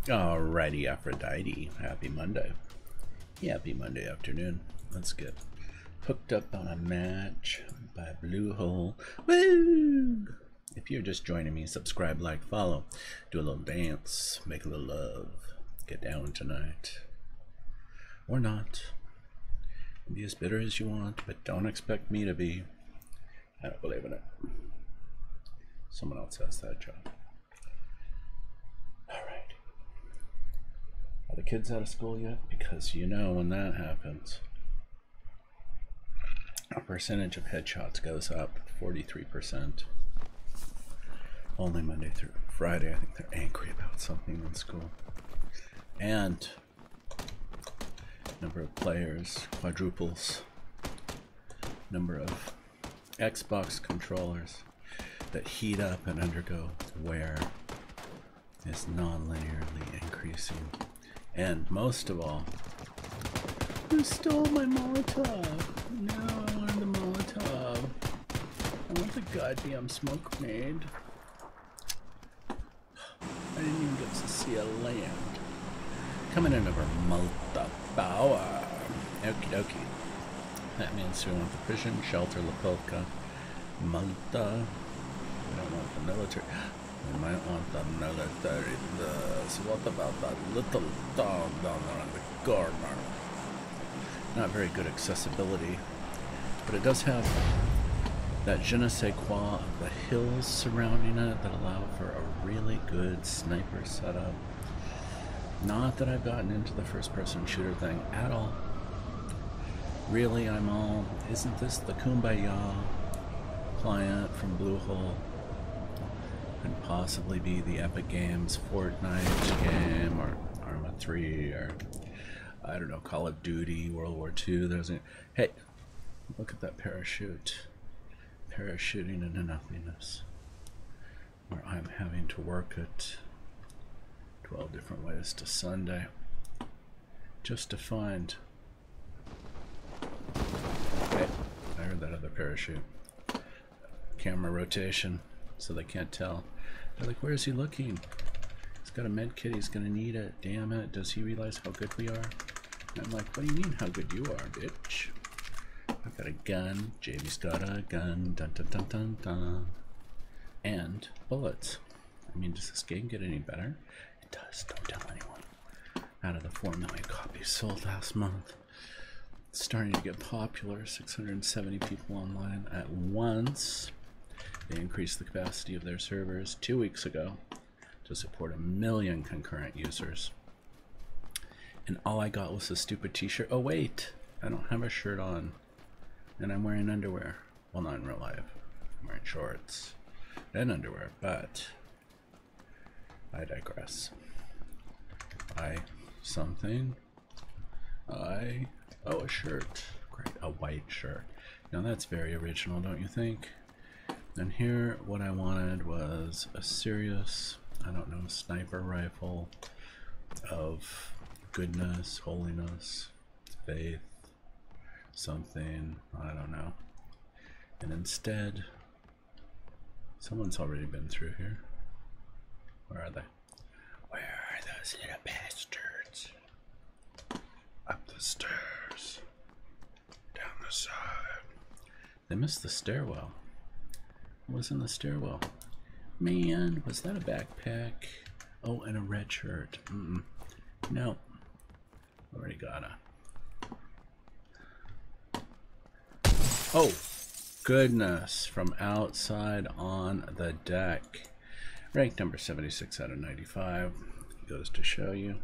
Alrighty, Aphrodite. Happy Monday. Happy Monday afternoon. Let's get hooked up on a match by Bluehole. Woo! If you're just joining me, subscribe, like, follow, do a little dance, make a little love, get down tonight. Or not. Be as bitter as you want, but don't expect me to be. I don't believe in it. Someone else has that job. Alright. Are the kids out of school yet? Because you know when that happens, our percentage of headshots goes up 43%. Only Monday through Friday. I think they're angry about something in school. And number of players quadruples. Number of Xbox controllers that heat up and undergo wear is non-linearly increasing. And most of all, who stole my Molotov? No, I wanted the Molotov. I want the goddamn smoke grenade. I didn't even get to see a land. Coming in over Malta Power. Okie dokie. That means we want the prison, shelter, Lepre, Malta. We don't want the military. We might want the military. So what about that little dog down there in the corner? Not very good accessibility, but it does have that je ne sais quoi of the hills surrounding it that allow for a really good sniper setup. Not that I've gotten into the first-person shooter thing at all. Really, I'm all, isn't this the Kumbaya client from Bluehole? Could possibly be the Epic Games Fortnite game, or Arma 3, or I don't know, Call of Duty, World War II. There's a, hey, look at that parachute. Parachuting into nothingness. Where I'm having to work it 12 different ways to Sunday just to find. Hey, I heard that other parachute. Camera rotation so they can't tell. They're like, where is he looking? He's got a med kit, he's gonna need it. Damn it, does he realize how good we are? And I'm like, what do you mean how good you are, bitch? I've got a gun, Jamie's got a gun, dun dun dun dun dun. And bullets. I mean, does this game get any better? It does, don't tell anyone. Out of the 4 million copies sold last month, it's starting to get popular. 670 people online at once. They increased the capacity of their servers 2 weeks ago to support 1 million concurrent users. And all I got was a stupid t-shirt. Oh wait, I don't have a shirt on. And I'm wearing underwear. Well, not in real life. I'm wearing shorts and underwear, but I digress. Oh, a shirt. Great, a white shirt. Now that's very original, don't you think? And here, what I wanted was a serious, I don't know, sniper rifle of goodness, holiness, faith, something, I don't know. And instead, someone's already been through here. Where are they? Where are those little bastards? Up the stairs. Down the side. They missed the stairwell. What was in the stairwell? Man, was that a backpack? Oh, and a red shirt. No. Already got a. Oh, goodness. From outside on the deck. Rank number 76 out of 95. Goes to show you.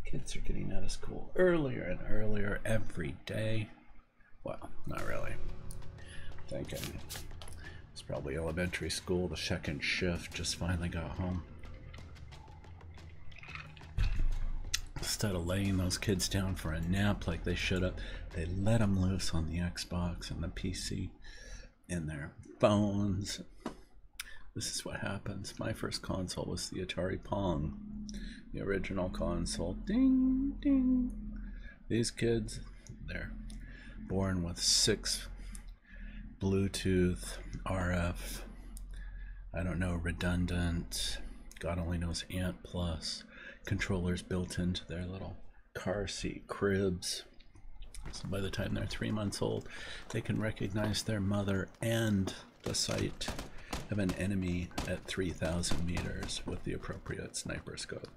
Kids are getting out of school earlier and earlier every day. Well, not really. Thinking it's probably elementary school. The second shift just finally got home. Instead of laying those kids down for a nap like they should have, they let them loose on the Xbox and the PC and their phones. This is what happens. My first console was the Atari Pong, the original console. Ding, ding. These kids, they're born with 6 Bluetooth, RF, I don't know, redundant, God only knows, Ant Plus controllers built into their little car seat cribs. So by the time they're 3 months old, they can recognize their mother and the sight of an enemy at 3,000 meters with the appropriate sniper scope.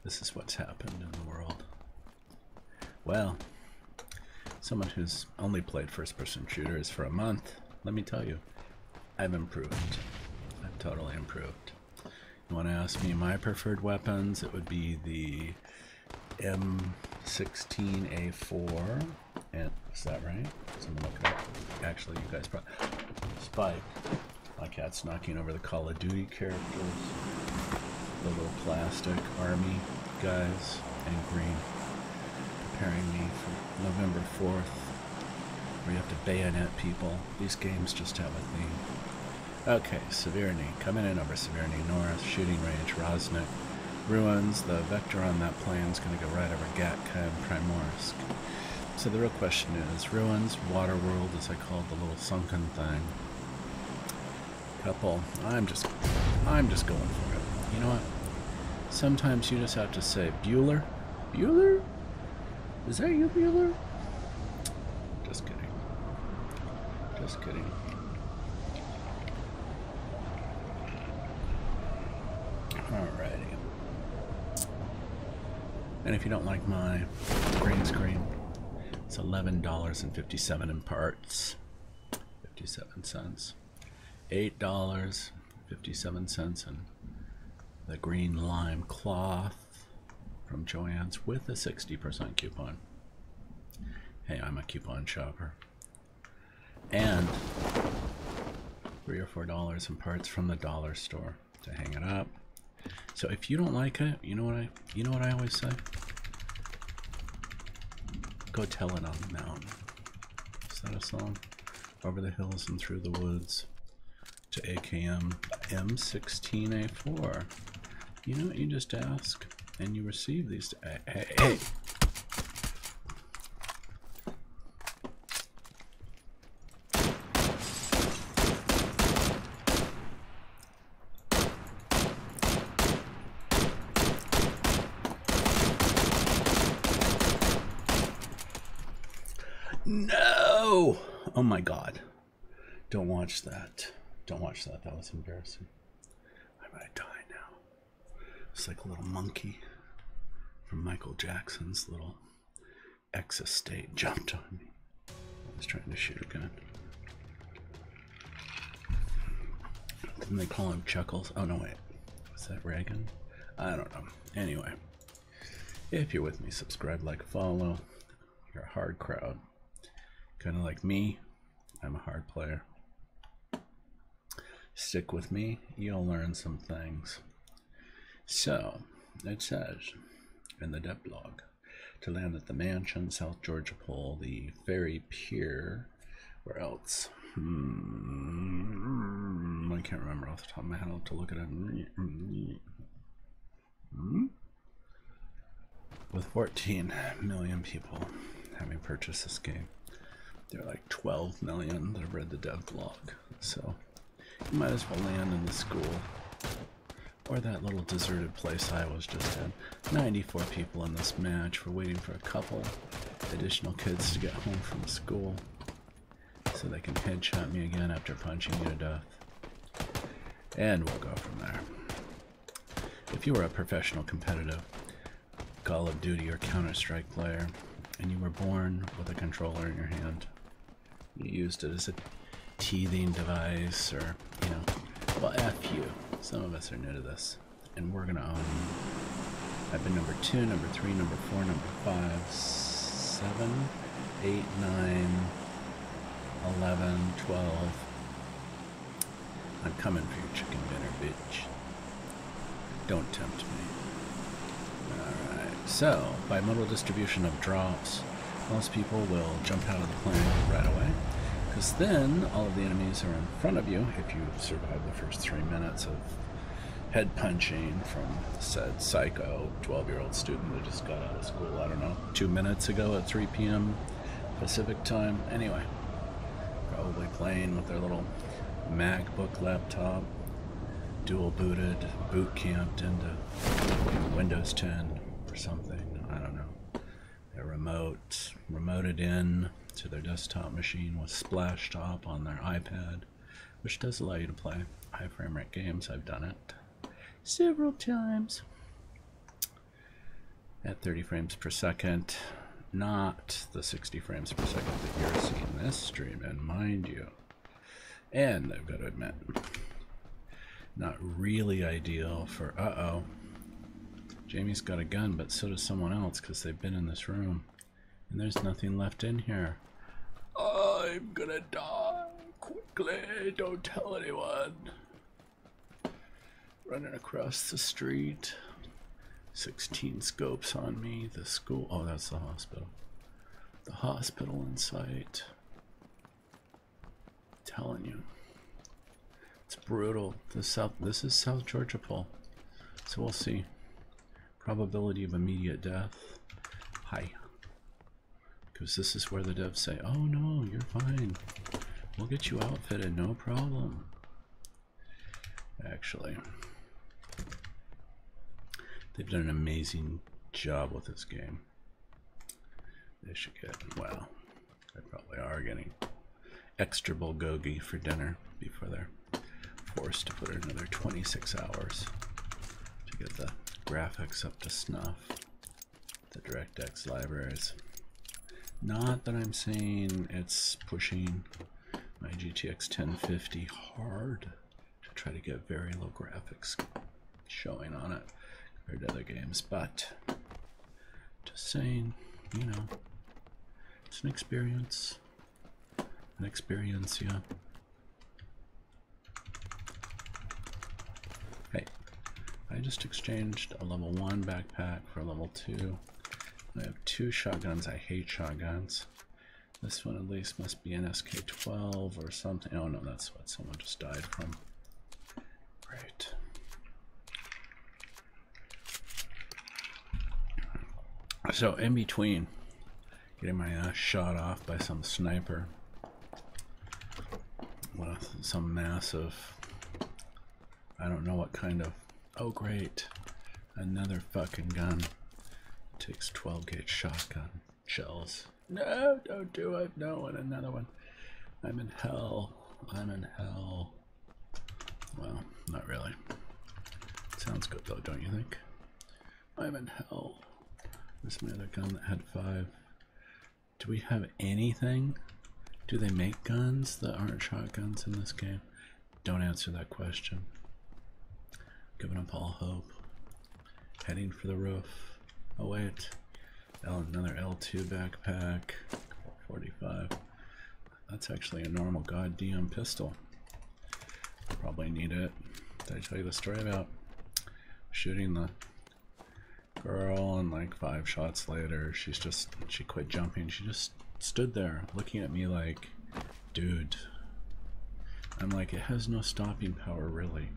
This is what's happened in the world. Well, someone who's only played first-person shooters for a month, let me tell you, I've improved. I've totally improved. You want to ask me my preferred weapons? It would be the M16A4. And is that right? Someone look it up. Actually, you guys probably Spike. My cat's knocking over the Call of Duty characters. The little plastic army guys and green. Preparing me for November 4th, where you have to bayonet people. These games just have a theme. Okay, Severny. Coming in over Severny North, shooting range, Rosnik. Ruins. The vector on that plane is going to go right over Gatka and Primorsk. So the real question is, Ruins, Waterworld, as I called the little sunken thing. Couple. I'm just going for it. You know what? Sometimes you just have to say, Bueller? Bueller? Is that you, Bueller? Just kidding. Just kidding. Alrighty. And if you don't like my green screen, it's $11.57 in parts. 57 cents. $8.57 in the green lime cloth from Joann's with a 60% coupon. Hey, I'm a coupon shopper. And $3 or $4 in parts from the dollar store to hang it up. So if you don't like it, you know what I always say? Go tell it on the mountain. Is that a song? Over the hills and through the woods to AKM M16A4. You know what you just ask and you receive these. Hey. No! Oh my God. Don't watch that. Don't watch that. That was embarrassing. I'm gonna die now. It's like a little monkey from Michael Jackson's little ex-estate jumped on me. I was trying to shoot a gun. Didn't they call him Chuckles? Oh no, wait. Was that Reagan? I don't know. Anyway, if you're with me, subscribe, like, follow. You're a hard crowd. Kind of like me, I'm a hard player. Stick with me, you'll learn some things. So, it says in the dev blog, to land at the mansion, South Georgia Pole, the ferry pier, where else? I can't remember off the top of my head. I'll have to look at it. With 14 million people having purchased this game. There are like 12 million that have read the dev blog, so you might as well land in the school or that little deserted place I was just in. 94 people in this match. We're waiting for a couple additional kids to get home from school so they can headshot me again after punching me to death. And we'll go from there. If you were a professional competitive Call of Duty or Counter-Strike player and you were born with a controller in your hand, you used it as a teething device, or, you know, well, F you. Some of us are new to this, and we're gonna own. I've been number 2, number 3, number 4, number 5, 7, 8, 9, 11, 12. I'm coming for your chicken dinner, bitch. Don't tempt me. Alright, so, bimodal distribution of drops. Most people will jump out of the plane right away, because then all of the enemies are in front of you if you survive the first 3 minutes of head punching from said psycho 12-year-old student that just got out of school, I don't know, 2 minutes ago at 3 p.m. Pacific time. Anyway, probably playing with their little MacBook laptop, dual booted, boot camped into Windows 10 or something. I don't know. They remoted in to their desktop machine with Splash Top on their iPad, which does allow you to play high frame rate games. I've done it several times at 30 frames per second, not the 60 frames per second that you're seeing this stream in, mind you. And I've got to admit, not really ideal for, Jamie's got a gun, but so does someone else because they've been in this room. And there's nothing left in here. I'm gonna die quickly, don't tell anyone. Running across the street. 16 scopes on me. The school, oh, that's the hospital. The hospital in sight. I'm telling you. It's brutal. This is South Georgia, Paul. So we'll see. Probability of immediate death. High. Because this is where the devs say, oh no, you're fine. We'll get you outfitted, no problem. Actually, they've done an amazing job with this game. They should get, well, they probably are getting extra bulgogi for dinner before they're forced to put in another 26 hours to get the graphics up to snuff. The DirectX libraries. Not that I'm saying it's pushing my GTX 1050 hard to try to get very low graphics showing on it compared to other games, but just saying, you know, it's an experience. An experience, yeah. Hey, I just exchanged a level 1 backpack for a level 2. I have 2 shotguns. I hate shotguns. This one at least must be an SK-12 or something. Oh no, that's what someone just died from. Great. So in between getting my ass shot off by some sniper with some massive, I don't know what kind of, oh great, another fucking gun. Takes 12 gauge shotgun shells. No, don't do it. No, and another one. I'm in hell. I'm in hell. Well, not really. Sounds good though, don't you think? I'm in hell. This is my other gun that had 5. Do we have anything? Do they make guns that aren't shotguns in this game? Don't answer that question. Giving up all hope. Heading for the roof. Oh wait, another L2 backpack, 45. That's actually a normal goddamn pistol. Probably need it. Did I tell you the story about shooting the girl and like 5 shots later, she quit jumping. She just stood there looking at me like, dude. I'm like, it has no stopping power really.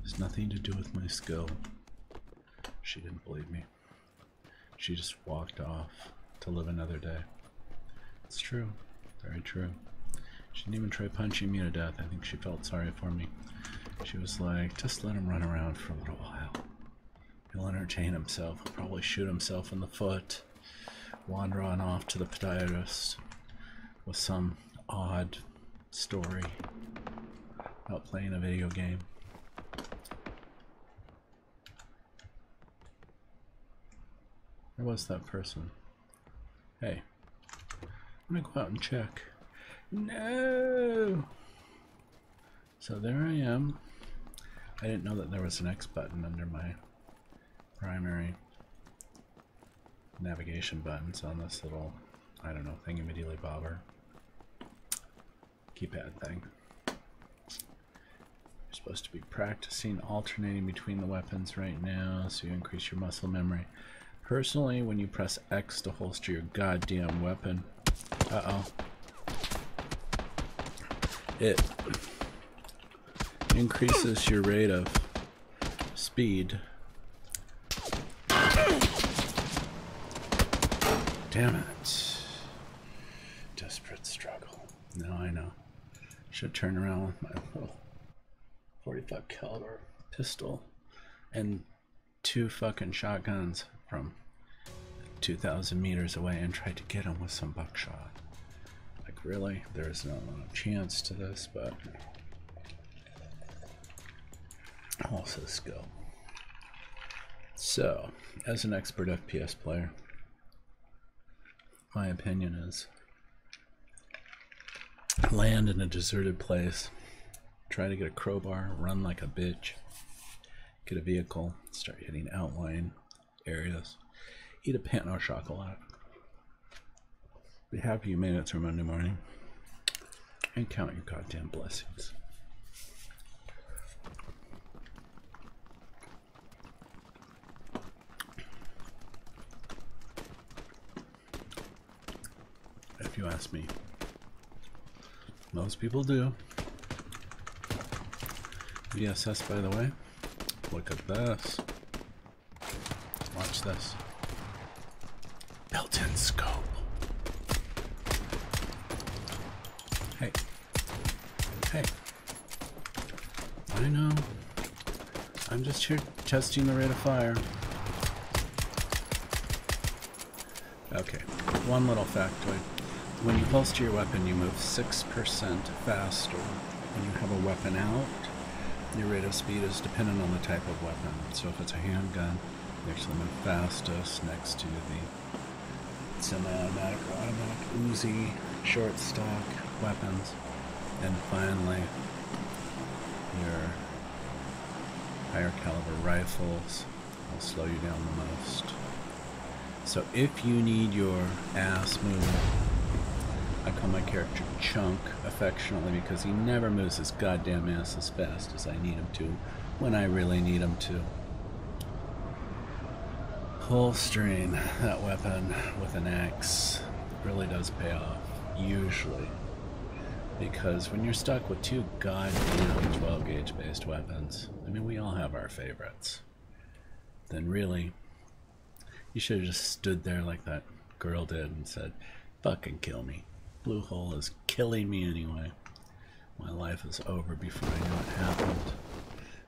It's nothing to do with my skill. She didn't believe me. She just walked off to live another day. It's true. Very true. She didn't even try punching me to death. I think she felt sorry for me. She was like, just let him run around for a little while. He'll entertain himself. He'll probably shoot himself in the foot. Wander on off to the podiatrist with some odd story about playing a video game. Where was that person? Hey, I'm gonna go out and check. No! So there I am. I didn't know that there was an X button under my primary navigation buttons on this little, I don't know, thingy-majiggy bobber keypad thing. You're supposed to be practicing alternating between the weapons right now so you increase your muscle memory. Personally, when you press X to holster your goddamn weapon, it increases your rate of speed. Damn it. Desperate struggle. No, I know. Should turn around with my little 45 caliber pistol and 2 fucking shotguns from 2,000 meters away and tried to get him with some buckshot. Like, really? There's no chance to this, but also skill. So, as an expert FPS player, my opinion is land in a deserted place, try to get a crowbar, run like a bitch, get a vehicle, start hitting outlying areas, eat a pain au chocolat, be happy you made it through Monday morning, and count your goddamn blessings. If you ask me, most people do. VSS, by the way, look at this. Watch this. Built-in scope. Hey. Hey. I know. I'm just here testing the rate of fire. Okay, one little factoid. When you holster your weapon, you move 6% faster. When you have a weapon out, your rate of speed is dependent on the type of weapon. So if it's a handgun, you actually move fastest next to the semi-automatic or automatic Uzi, short stock weapons. And finally, your higher caliber rifles will slow you down the most. So if you need your ass moving, I call my character Chunk affectionately because he never moves his goddamn ass as fast as I need him to when I really need him to. Holstering that weapon with an axe really does pay off, usually. Because when you're stuck with 2 goddamn 12 gauge based weapons, I mean, we all have our favorites, then really, you should have just stood there like that girl did and said, fucking kill me. Blue hole is killing me anyway. My life is over before I know it happened.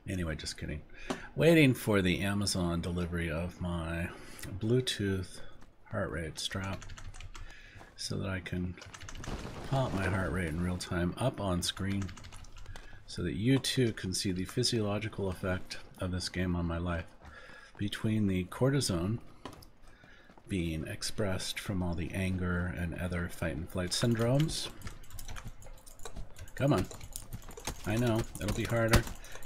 Anyway, just kidding. Waiting for the Amazon delivery of my Bluetooth heart rate strap so that I can pop my heart rate in real time up on screen so that you too can see the physiological effect of this game on my life between the cortisone being expressed from all the anger and other fight and flight syndromes. Come on. I know, it'll be harder.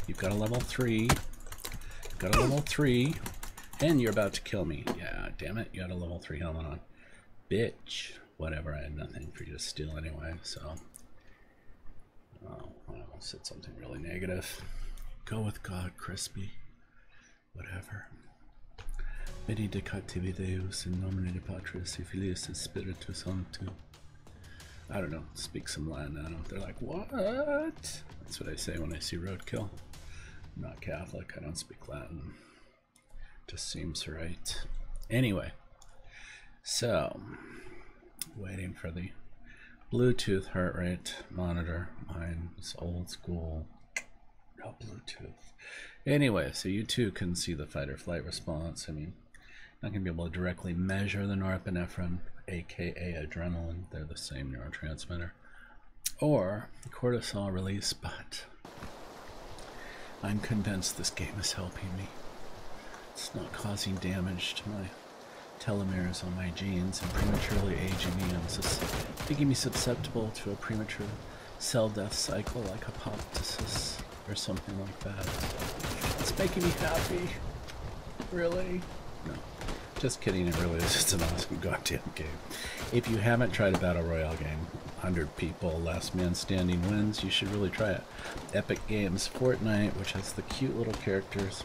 You've got a level 3. You've got a level 3. And you're about to kill me. Yeah, damn it, you had a level 3 helmet on. Bitch. Whatever, I had nothing for you to steal anyway, so. Oh, I almost said something really negative. Go with God, Crispy. Whatever. Benedicate Deus in nomine Patris et Filius et Spiritus Sanctus. I don't know, speak some Latin at them. They're like, what? That's what I say when I see roadkill. I'm not Catholic, I don't speak Latin. Just seems right. Anyway, so, waiting for the Bluetooth heart rate monitor. Mine's old school, no Bluetooth. Anyway, so you too can see the fight or flight response. I mean, not going to be able to directly measure the norepinephrine, aka adrenaline, they're the same neurotransmitter, or cortisol release, but I'm convinced this game is helping me. It's not causing damage to my telomeres on my genes and prematurely aging me and making me susceptible to a premature cell death cycle like apoptosis or something like that. It's making me happy. Really? No. Just kidding, it really is just an awesome goddamn game. If you haven't tried a Battle Royale game, 100 people, last man standing wins, you should really try it. Epic Games Fortnite, which has the cute little characters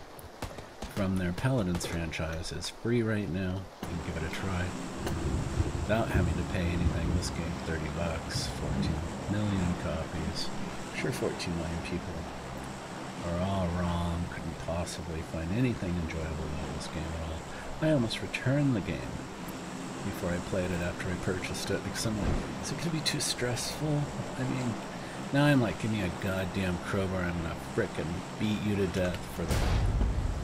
from their Paladins franchise, is free right now. You can give it a try without having to pay anything. This game, $30, 14 million copies. I'm sure 14 million people are all wrong, couldn't possibly find anything enjoyable about this game at all. I almost returned the game before I played it after I purchased it because I'm like, is it going to be too stressful? I mean, now I'm like, give me a goddamn crowbar, I'm going to frickin' beat you to death for the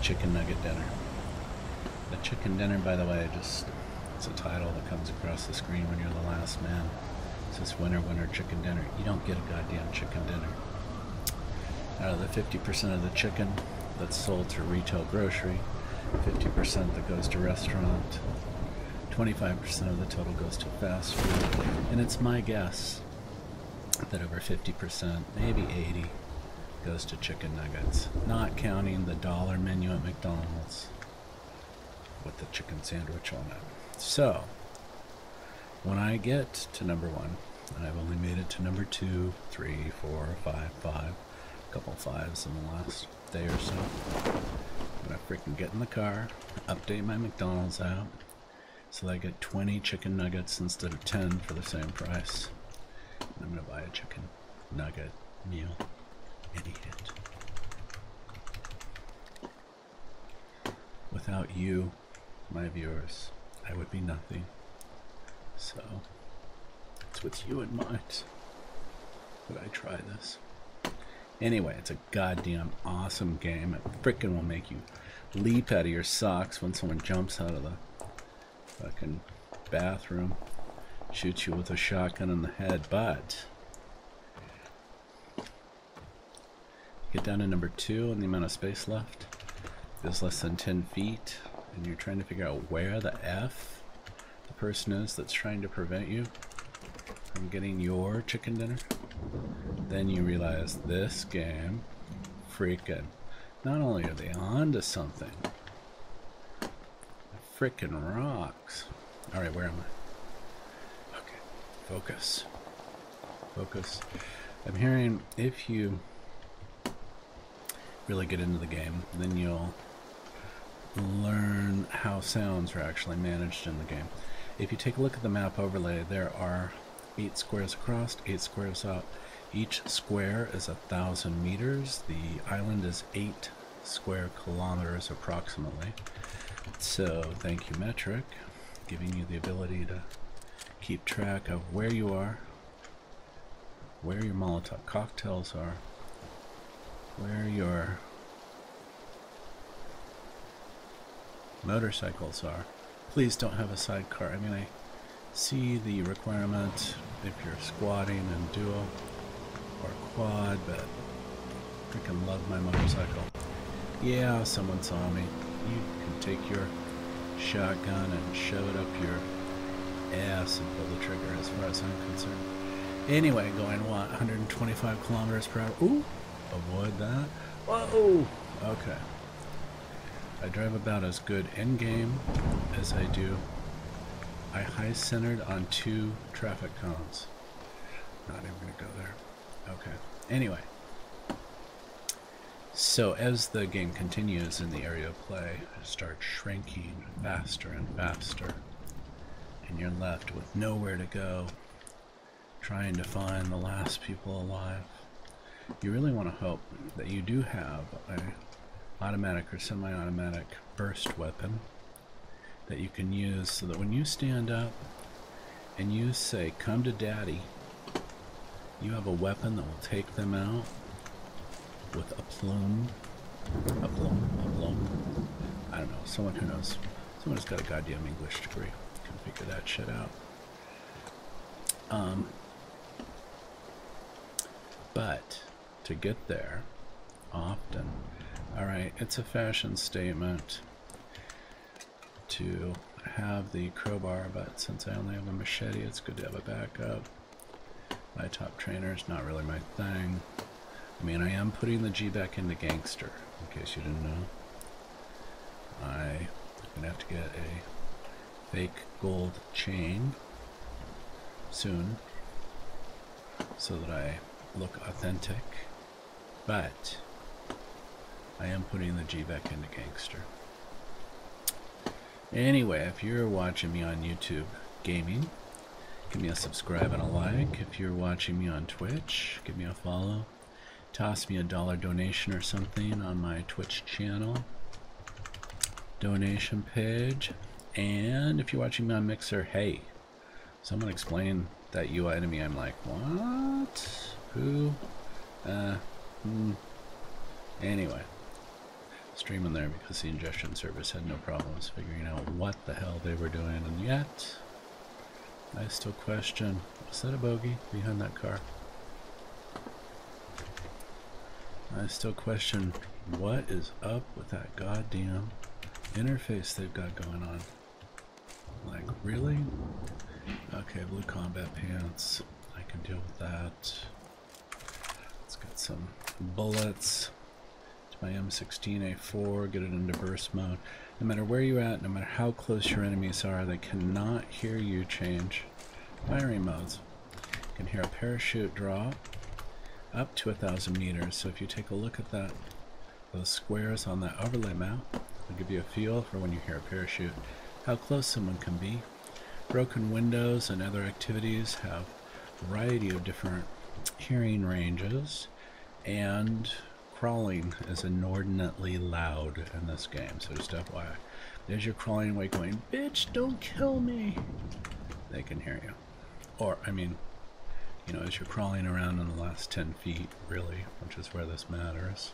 chicken nugget dinner. The chicken dinner, by the way, just it's a title that comes across the screen when you're the last man. It says winner, winner, chicken dinner. You don't get a goddamn chicken dinner. Out of the 50% of the chicken that's sold through retail grocery, 50% that goes to restaurant, 25% of the total goes to fast food, and it's my guess that over 50%, maybe 80%, goes to chicken nuggets, not counting the dollar menu at McDonald's with the chicken sandwich on it. So, when I get to number 1, and I've only made it to number 2, 3, 4, 5, a couple 5s in the last day or so, I'm gonna freaking get in the car, update my McDonald's app, so that I get 20 chicken nuggets instead of 10 for the same price. And I'm gonna buy a chicken nugget meal. Idiot. Without you, my viewers, I would be nothing. So, it's with you in mind that I try this. Anyway, it's a goddamn awesome game. It frickin' will make you leap out of your socks when someone jumps out of the fucking bathroom, shoots you with a shotgun in the head, but get down to number 2 and the amount of space left is less than 10 feet, and you're trying to figure out where the F the person is that's trying to prevent you from getting your chicken dinner. Then you realize this game freaking, not only are they onto something, it freaking rocks. Alright, where am I? Okay, focus. Focus. I'm hearing if you really get into the game, then you'll learn how sounds are actually managed in the game. If you take a look at the map overlay, there are 8 squares across, 8 squares out. Each square is 1,000 meters. The island is 8 square kilometers approximately. So thank you, Metric, giving you the ability to keep track of where you are, where your Molotov cocktails are, where your motorcycles are. Please don't have a sidecar. I mean, I see the requirement if you're squatting in duo or quad, but I freaking love my motorcycle. Yeah, someone saw me. You can take your shotgun and shove it up your ass and pull the trigger as far as I'm concerned. Anyway, going what, 125 kilometers per hour? Ooh! Avoid that. Whoa! Okay. I drive about as good in-game as I do. I high-centered on 2 traffic cones. Not even gonna go there. Okay. Anyway. So as the game continues in the area of play, it starts shrinking faster and faster. And you're left with nowhere to go, trying to find the last people alive. You really want to hope that you do have an automatic or semi-automatic burst weapon that you can use so that when you stand up and you say, "Come to daddy," you have a weapon that will take them out with a plume. A plume. I don't know, someone who knows. Someone who's got a goddamn English degree can figure that shit out. But to get there, often, alright, it's a fashion statement to have the crowbar, but since I only have a machete, it's good to have a backup. My top trainer's not really my thing. I mean, I am putting the G back into gangster, in case you didn't know. I'm gonna have to get a fake gold chain soon so that I look authentic, but I am putting the G back into gangster. Anyway, if you're watching me on YouTube gaming, give me a subscribe and a like. If you're watching me on Twitch, give me a follow. Toss me a $1 donation or something on my Twitch channel donation page. And if you're watching me on Mixer, hey, someone explain that UI to me. I'm like, what? Who? Anyway, streaming there because the ingestion service had no problems figuring out what the hell they were doing, and yet I still question, is that a bogey behind that car? I still question what is up with that goddamn interface they've got going on. Like, really? Okay, blue combat pants. I can deal with that. Let's get some bullets. It's my M16A4. Get it into burst mode. No matter where you're at, no matter how close your enemies are, they cannot hear you change firing modes. You can hear a parachute drop up to 1,000 meters. So if you take a look at that, those squares on that overlay map will give you a feel for when you hear a parachute, how close someone can be. Broken windows and other activities have a variety of different hearing ranges, and crawling is inordinately loud in this game, so just FYI. As you're crawling away going, bitch, don't kill me, they can hear you. Or, I mean, you know, as you're crawling around in the last 10 feet, really, which is where this matters,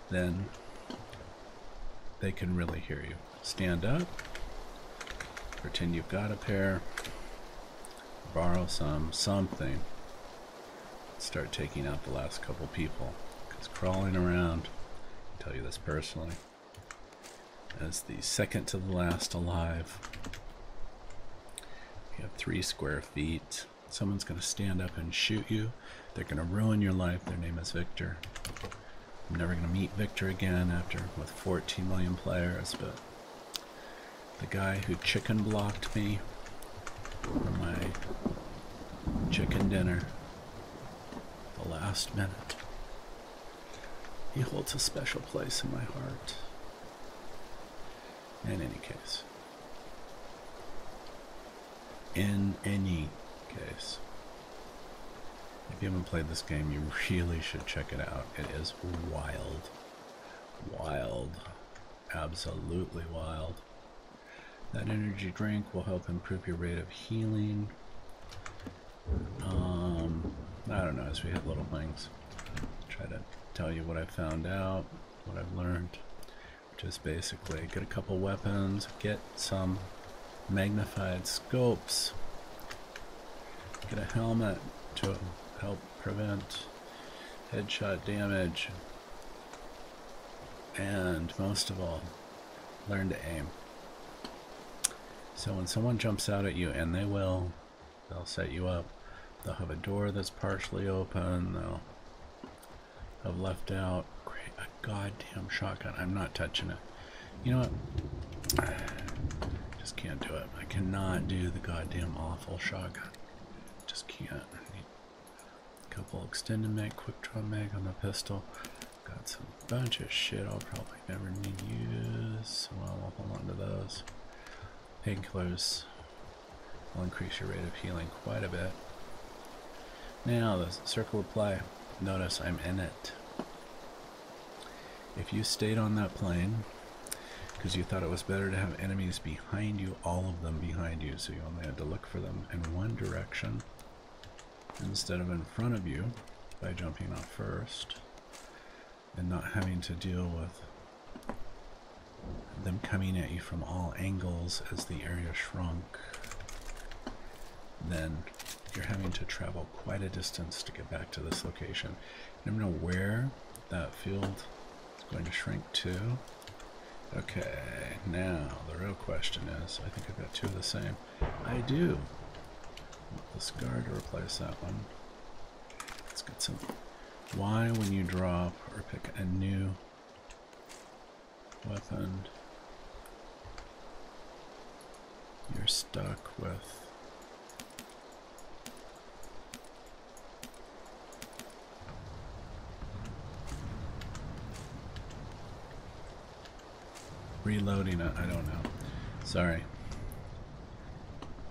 then they can really hear you. Stand up, pretend you've got a pair, borrow something, start taking out the last couple people. Because crawling around, I tell you this personally, as the second to the last alive, you have 3 square feet. Someone's going to stand up and shoot you. They're going to ruin your life. Their name is Victor. I'm never going to meet Victor again with 14 million players, but the guy who chicken blocked me from my chicken dinner the last minute, he holds a special place in my heart. In any case, if you haven't played this game, you really should check it out. It is wild. Wild. Absolutely wild. That energy drink will help improve your rate of healing. I don't know, as we hit little things. Try to tell you what I found out, what I've learned. Which is basically get a couple weapons, get some magnified scopes, get a helmet to help prevent headshot damage, and most of all, learn to aim. So when someone jumps out at you, and they'll set you up. They'll have a door that's partially open. They'll have left out a goddamn shotgun. I'm not touching it. You know what? Just can't do it. I cannot do the goddamn awful shotgun. Just can't. I need a couple extended mag, quick draw mag on the pistol. Got some bunch of shit I'll probably never need to use, so I'll hold on to those. Painkillers will increase your rate of healing quite a bit. Now the circle of play. Notice I'm in it. If you stayed on that plane because you thought it was better to have enemies behind you, all of them behind you, so you only had to look for them in one direction instead of in front of you by jumping off first and not having to deal with them coming at you from all angles as the area shrunk, then you're having to travel quite a distance to get back to this location. You never know where that field is going to shrink to. Okay, now the real question is, I think I've got 2 of the same. I do. The scar to replace that one. Let's get some. Why, when you drop or pick a new weapon, you're stuck with reloading it? I don't know. Sorry.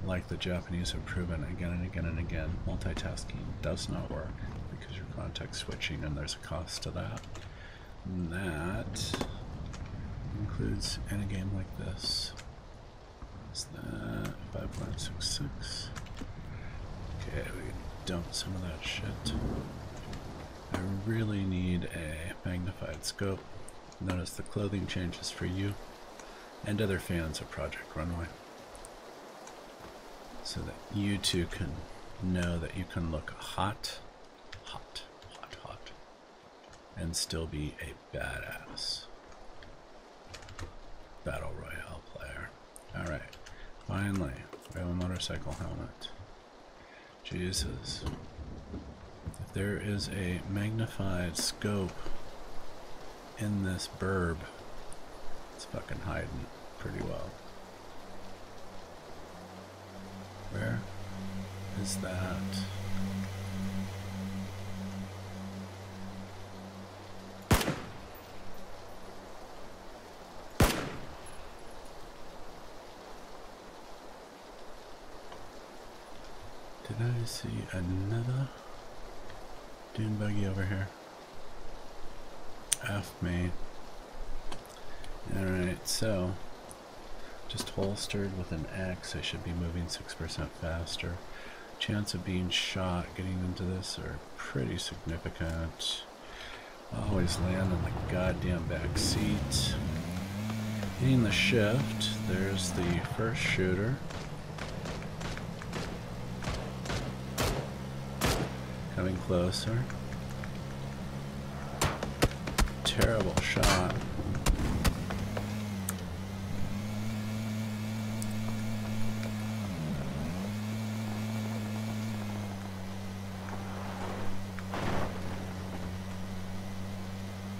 Like the Japanese have proven again and again and again, multitasking does not work because you're context switching and there's a cost to that. And that includes in a game like this. Is that 5.66? Okay, we dump some of that shit. I really need a magnified scope. Notice the clothing changes for you and other fans of Project Runway, so that you too can know that you can look hot, and still be a badass Battle Royale player. Alright, finally, we have a motorcycle helmet. Jesus. If there is a magnified scope in this burb, it's fucking hiding pretty well. Where is that? Did I see another dune buggy over here? F me. Alright, so just holstered with an X, I should be moving 6% faster. Chance of being shot getting into this are pretty significant. Always land in the goddamn back seat. Hitting the shift, there's the first shooter. Coming closer. Terrible shot.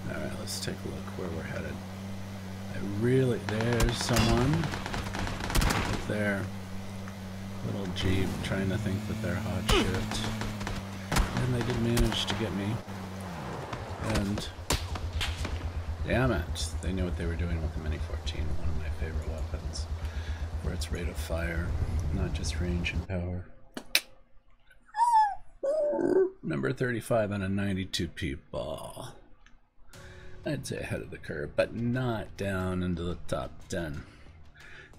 Alright, let's take a look where we're headed. There's someone with their little Jeep trying to think that they're hot shit. And they did manage to get me. And damn it, they knew what they were doing with the Mini 14, one of my favorite weapons, for its rate of fire, not just range and power. Number 35 on a 92 people. I'd say ahead of the curve, but not down into the top 10.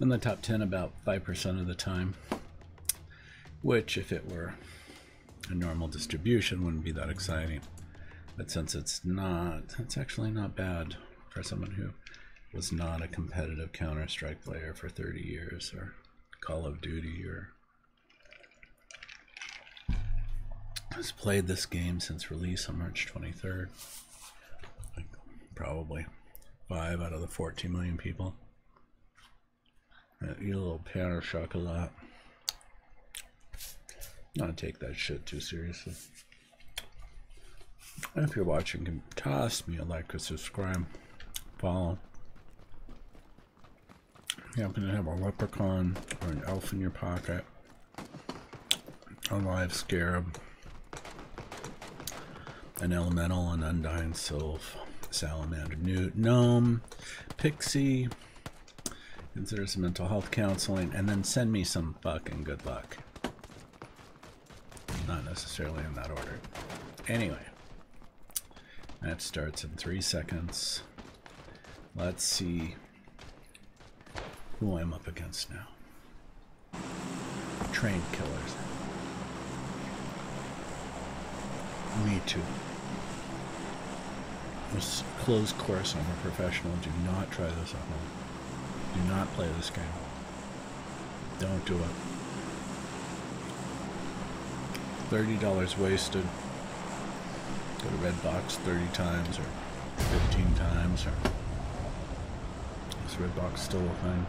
In the top 10 about 5% of the time, which if it were a normal distribution wouldn't be that exciting. But since it's not, it's actually not bad for someone who was not a competitive Counter-Strike player for 30 years or Call of Duty or has played this game since release on March 23rd. Like probably 5 out of the 14 million people. Eat a little pan or chocolat. Not take that shit too seriously. And if you're watching, toss me a like or subscribe, follow. You happen to have a leprechaun or an elf in your pocket, a live scarab, an elemental, an undying sylph, salamander, newt, gnome, pixie. Consider some mental health counseling, and then send me some fucking good luck. Not necessarily in that order. Anyway, that starts in 3 seconds. Let's see who I'm up against now. Trained killers. Me too. This closed course, I'm a professional. Do not try this at home. Do not play this game. Don't do it. $30 wasted. Go to Redbox 30 times or 15 times. Or is Redbox still a thing?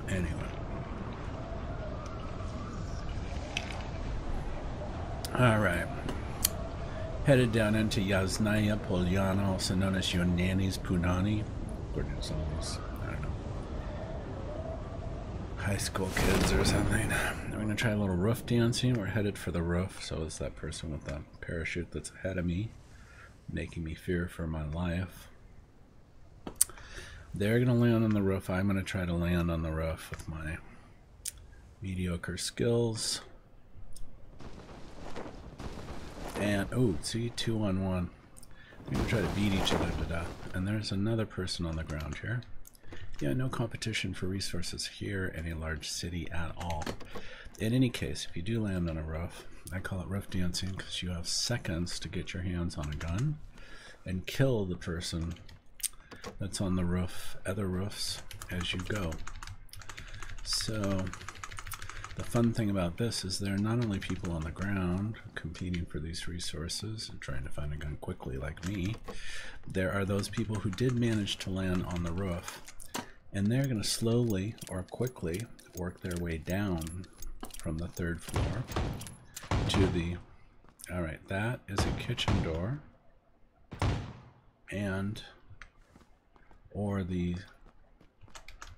Anyway. Alright. Headed down into Yasnaya Polyana, also known as Yonani's Punani. According to some of these, I don't know, high school kids or something. I'm going to try a little roof dancing. We're headed for the roof, so is that person with the parachute that's ahead of me, making me fear for my life. They're going to land on the roof. I'm going to try to land on the roof with my mediocre skills. And, oh, see, 2 on 1. We're going to try to beat each other to death. And there's another person on the ground here. Yeah, no competition for resources here, any large city at all. in any case, if you do land on a roof, I call it roof dancing because you have seconds to get your hands on a gun and kill the person that's on the roof, other roofs, as you go. So the fun thing about this is there are not only people on the ground competing for these resources and trying to find a gun quickly like me, there are those people who did manage to land on the roof, and they're going to slowly or quickly work their way down from the 3rd floor to the... Alright, that is a kitchen door, and or the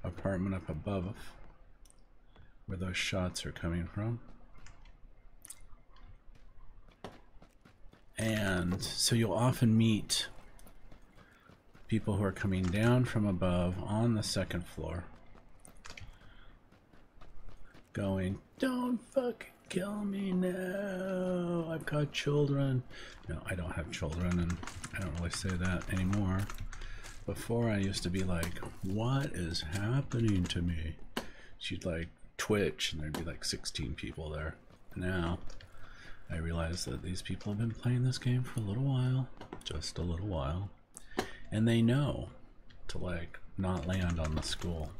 apartment up above where those shots are coming from. And so you'll often meet people who are coming down from above on the 2nd floor going, "Don't fucking kill me now, I've got children." No, I don't have children, and I don't really say that anymore. Before I used to be like, what is happening to me? She'd like twitch and there'd be like 16 people there. Now I realize that these people have been playing this game for a little while, just a little while, and they know to like not land on the school,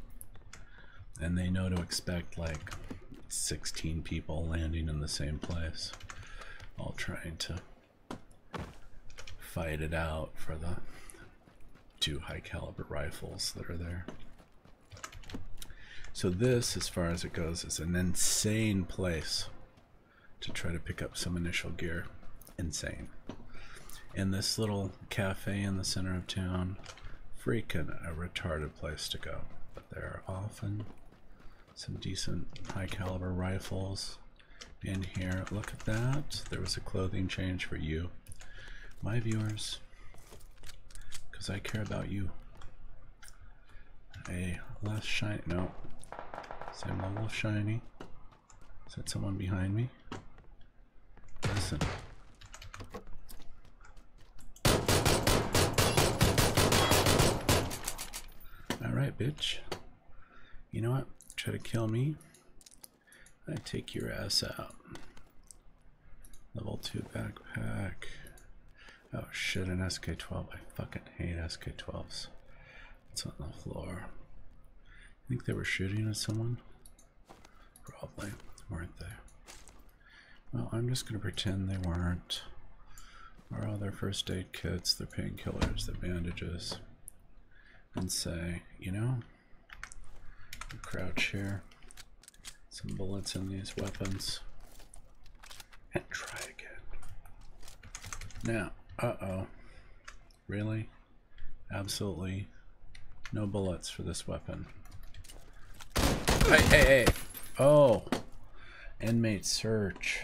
and they know to expect like 16 people landing in the same place, all trying to fight it out for the 2 high caliber rifles that are there. So this, as far as it goes, is an insane place to try to pick up some initial gear. Insane. And this little cafe in the center of town, freaking a retarded place to go. But there are often some decent high caliber rifles in here. Look at that. There was a clothing change for you, my viewers, because I care about you. A less shiny, no, same level of shiny. Is that someone behind me? Listen. Alright, bitch. You know what? Try to kill me, I take your ass out. Level 2 backpack. Oh shit, an SK-12. I fucking hate SK-12s. It's on the floor. I think they were shooting at someone. Probably. Weren't they? Well, I'm just gonna pretend they weren't. Or all their first aid kits, their painkillers, their bandages. And say, you know, crouch here, some bullets in these weapons, and try again. Now, uh-oh. Really? Absolutely no bullets for this weapon. Hey, hey, hey! Oh! Inmate search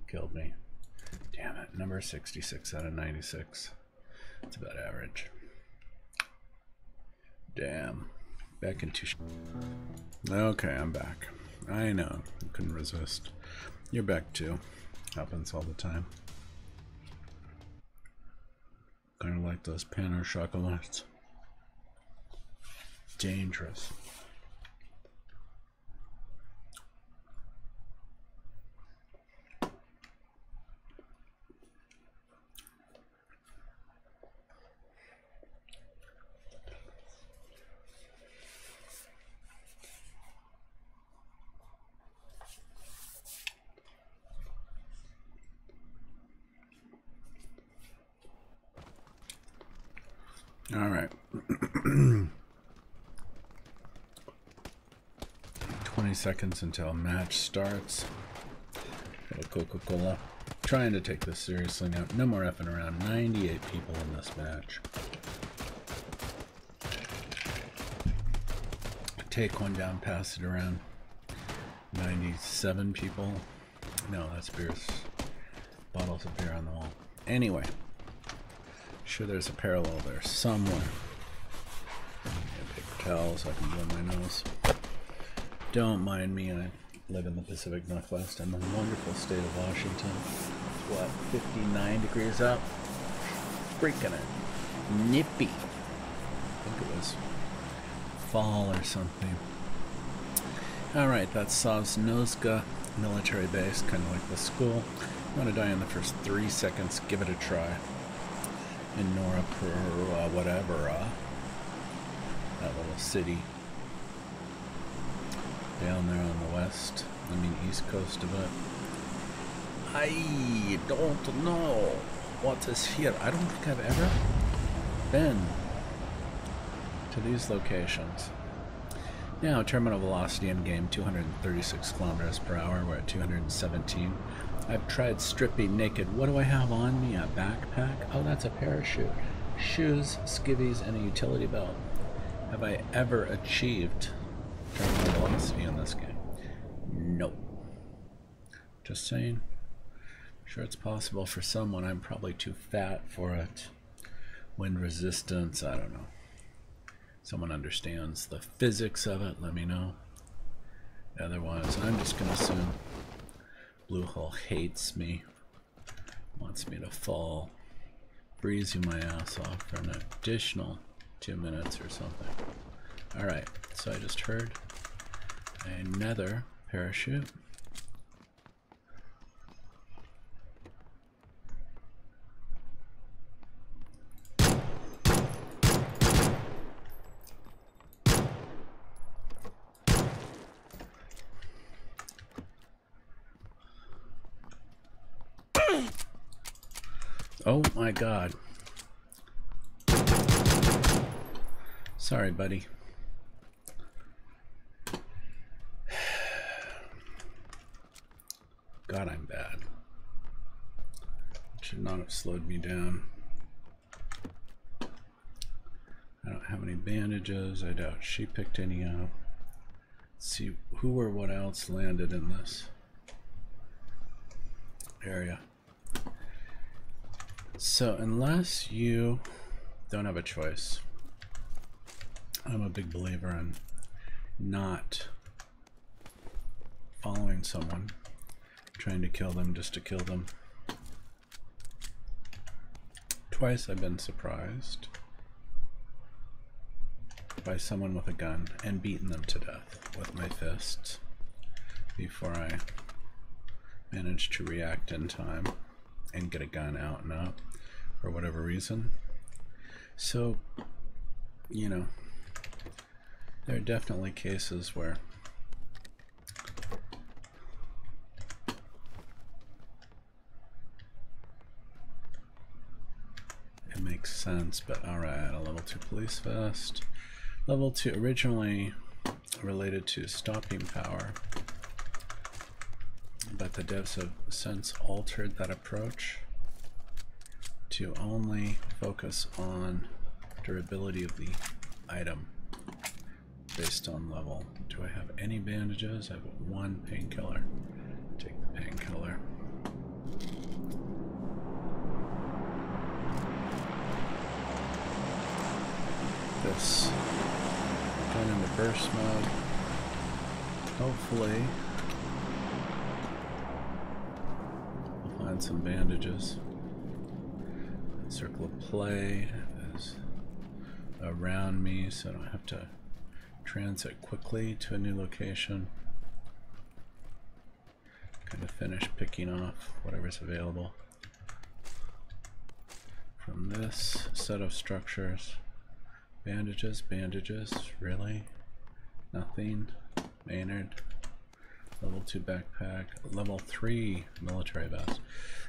killed me. Damn it. Number 66 out of 96. It's about average. Damn. Back into okay, I'm back. I know, you couldn't resist. You're back too. Happens all the time. Kind of like those pain chocolates. Dangerous. All right. 20 seconds until match starts. Little Coca-Cola. Trying to take this seriously now. No more effing around. 98 people in this match. Take one down, pass it around. 97 people. No, that's beers. Bottles of beer on the wall. Anyway. Sure there's a parallel there somewhere. Paper towels, I can blow my nose. Don't mind me, I live in the Pacific Northwest. I'm in the wonderful state of Washington. What, 59 degrees up? Freaking it. Nippy. I think it was fall or something. Alright, that's Sosnozga military base, kind of like the school. You want to die in the first 3 seconds, give it a try. In Lepre, whatever, that little city down there on the west, I mean east coast of it. I don't know what is here. I don't think I've ever been to these locations. Now, terminal velocity in game 236 kilometers per hour. We're at 217. I've tried stripping naked. What do I have on me? A backpack? Oh, that's a parachute. Shoes, skivvies, and a utility belt. Have I ever achieved terminal velocity in this game? Nope. Just saying. Sure, it's possible for someone. I'm probably too fat for it. Wind resistance, I don't know. Someone understands the physics of it, let me know. Otherwise, I'm just going to assume Bluehole hates me, wants me to fall, freezing my ass off for an additional 2 minutes or something. Alright, so I just heard another parachute. Oh my God. Sorry, buddy. God, I'm bad. Should not have slowed me down. I don't have any bandages. I doubt she picked any up. Let's see who or what else landed in this area. So unless you don't have a choice, I'm a big believer in not following someone, trying to kill them just to kill them. Twice I've been surprised by someone with a gun and beaten them to death with my fists before I managed to react in time and get a gun out and up for whatever reason. So, you know, there are definitely cases where it makes sense, but alright, a level 2 police vest. Level 2 originally related to stopping power, but the devs have since altered that approach to only focus on durability of the item based on level. Do I have any bandages? I have 1 painkiller. Take the painkiller. This going into burst mode. Hopefully we'll find some bandages. Circle of play is around me, so I don't have to transit quickly to a new location. Kind of finish picking off whatever's available from this set of structures. Bandages, bandages, really? Nothing. Maynard. Level 2 backpack. Level 3 military vest.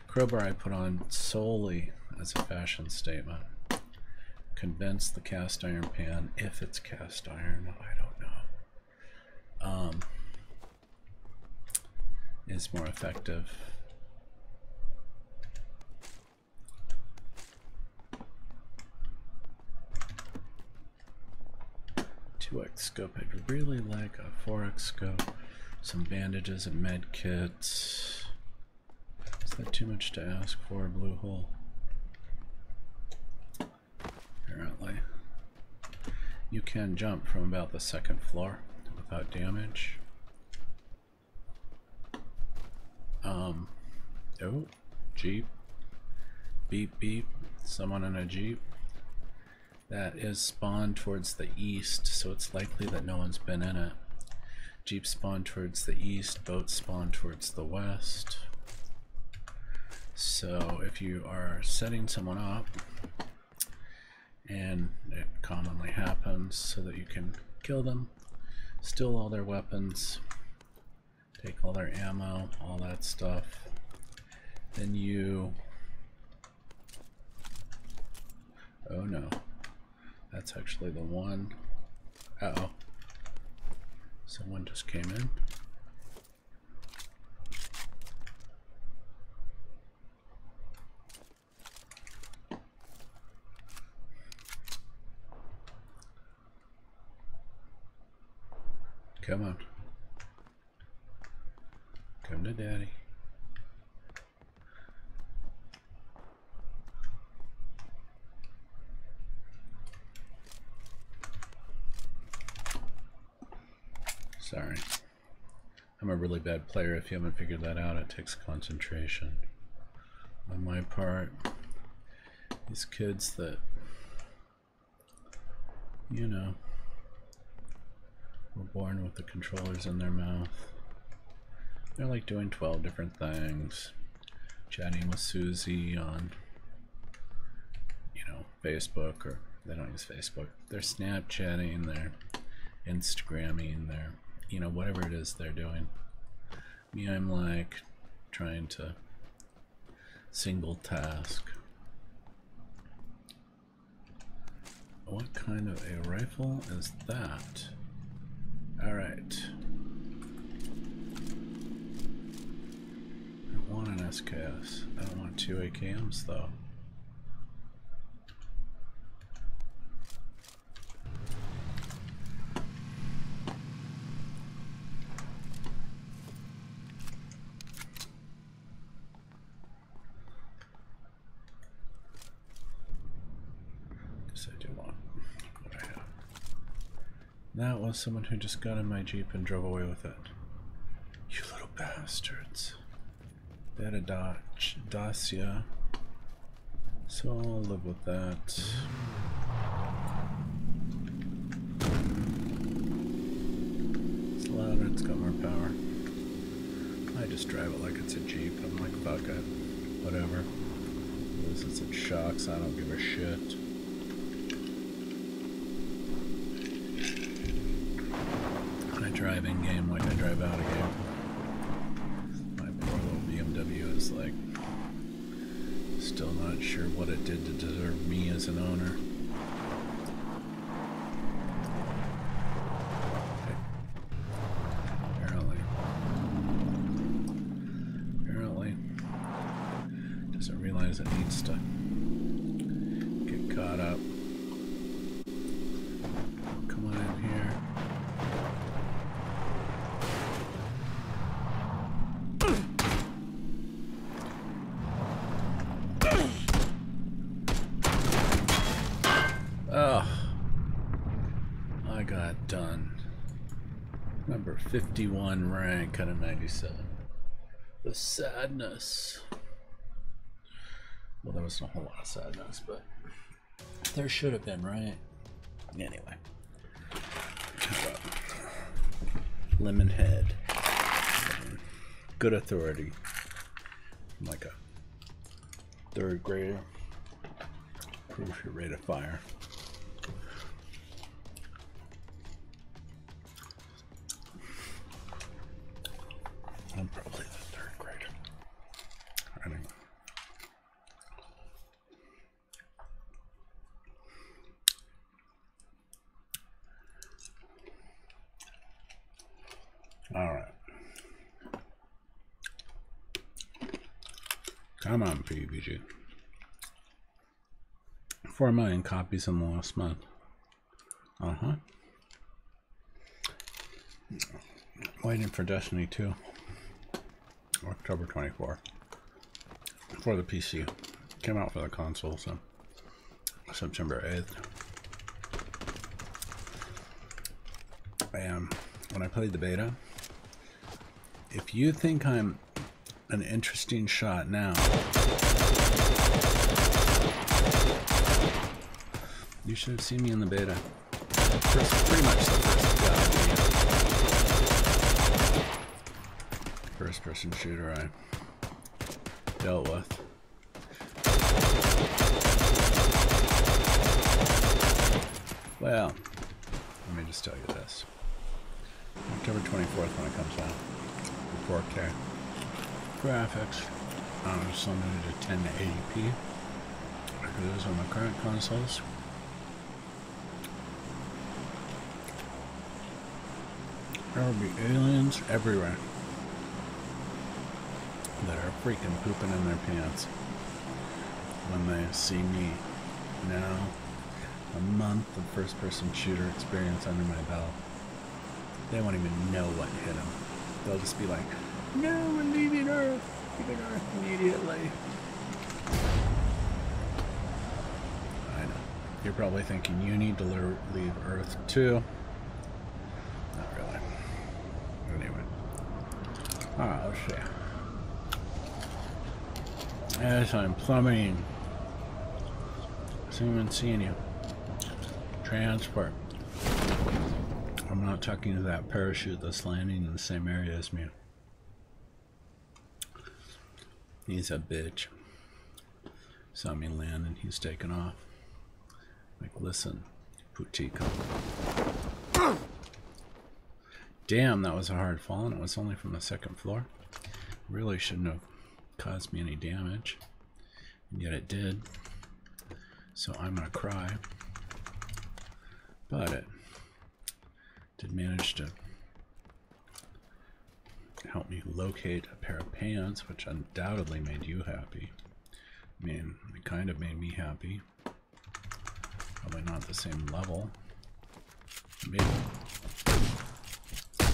Crowbar I put on solely as a fashion statement. Condense the cast iron pan, if it's cast iron, I don't know. Is more effective. 2x scope. I'd really like a 4x scope, some bandages and med kits. Is that too much to ask for, Bluehole? Apparently. You can jump from about the 2nd floor without damage. Oh, Jeep. Beep beep. Someone in a Jeep. That is spawned towards the east, so it's likely that no one's been in it. Jeep spawn towards the east, boats spawn towards the west. So if you are setting someone up, and it commonly happens so that you can kill them, steal all their weapons, take all their ammo, all that stuff, then you... Oh no, that's actually the one. Uh-oh. Someone just came in. Come on. Come to daddy. Sorry. I'm a really bad player. If you haven't figured that out, it takes concentration on my part. These kids that, you know, were born with the controllers in their mouth. They're like doing 12 different things. Chatting with Susie on, you know, Facebook, or they don't use Facebook. They're Snapchatting, they're Instagramming, they're, you know, whatever it is they're doing. Me, I'm like trying to single task. What kind of a rifle is that? Alright. I don't want an SKS. I don't want 2 AKMs though. That was someone who just got in my Jeep and drove away with it. You little bastards. They had a Dacia. So I'll live with that. It's louder, it's got more power. I just drive it like it's a Jeep. I'm like, fuck it. Whatever. Loses its shocks, I don't give a shit. Drive in game like I drive out of game. My poor little BMW is like still not sure what it did to deserve me as an owner. Okay. Apparently doesn't realize it needs to get caught up. Come on in here. Done. Number 51 rank out of 97. The sadness. Well, there was a whole lot of sadness, but there should have been, right? Anyway. Lemon head. Good authority. I'm like a 3rd grader. Proof your rate of fire. I'm probably the 3rd grader. Anyway. All right. Come on, PUBG. 4 million copies in the last month. Waiting for Destiny 2. October 24th for the PC. Came out for the console, so September 8th. And when I played the beta, if you think I'm an interesting shot now, you should have seen me in the beta. Pretty much the first guy. first-person shooter I dealt with. Well, let me just tell you this. October 24th when it comes out. 4K. Graphics. Just limited to 1080p. Like it is on the current consoles. There will be aliens everywhere that are freaking pooping in their pants when they see me. Now, a month of first-person shooter experience under my belt, they won't even know what hit them. They'll just be like, "No, we're leaving Earth. Leaving Earth immediately." I know. You're probably thinking you need to leave Earth too. Not really. Anyway. Oh, shit. As I'm plummeting. Someone seeing you. Transport. I'm not talking to that parachute that's landing in the same area as me. He's a bitch. Saw me land and he's taking off. Like, listen, Putico. Damn, that was a hard fall, and it was only from the second floor. Really shouldn't have caused me any damage, and yet it did. So I'm gonna cry. But it did manage to help me locate a pair of pants, which undoubtedly made you happy. I mean, it kind of made me happy. Probably not the same level. Maybe.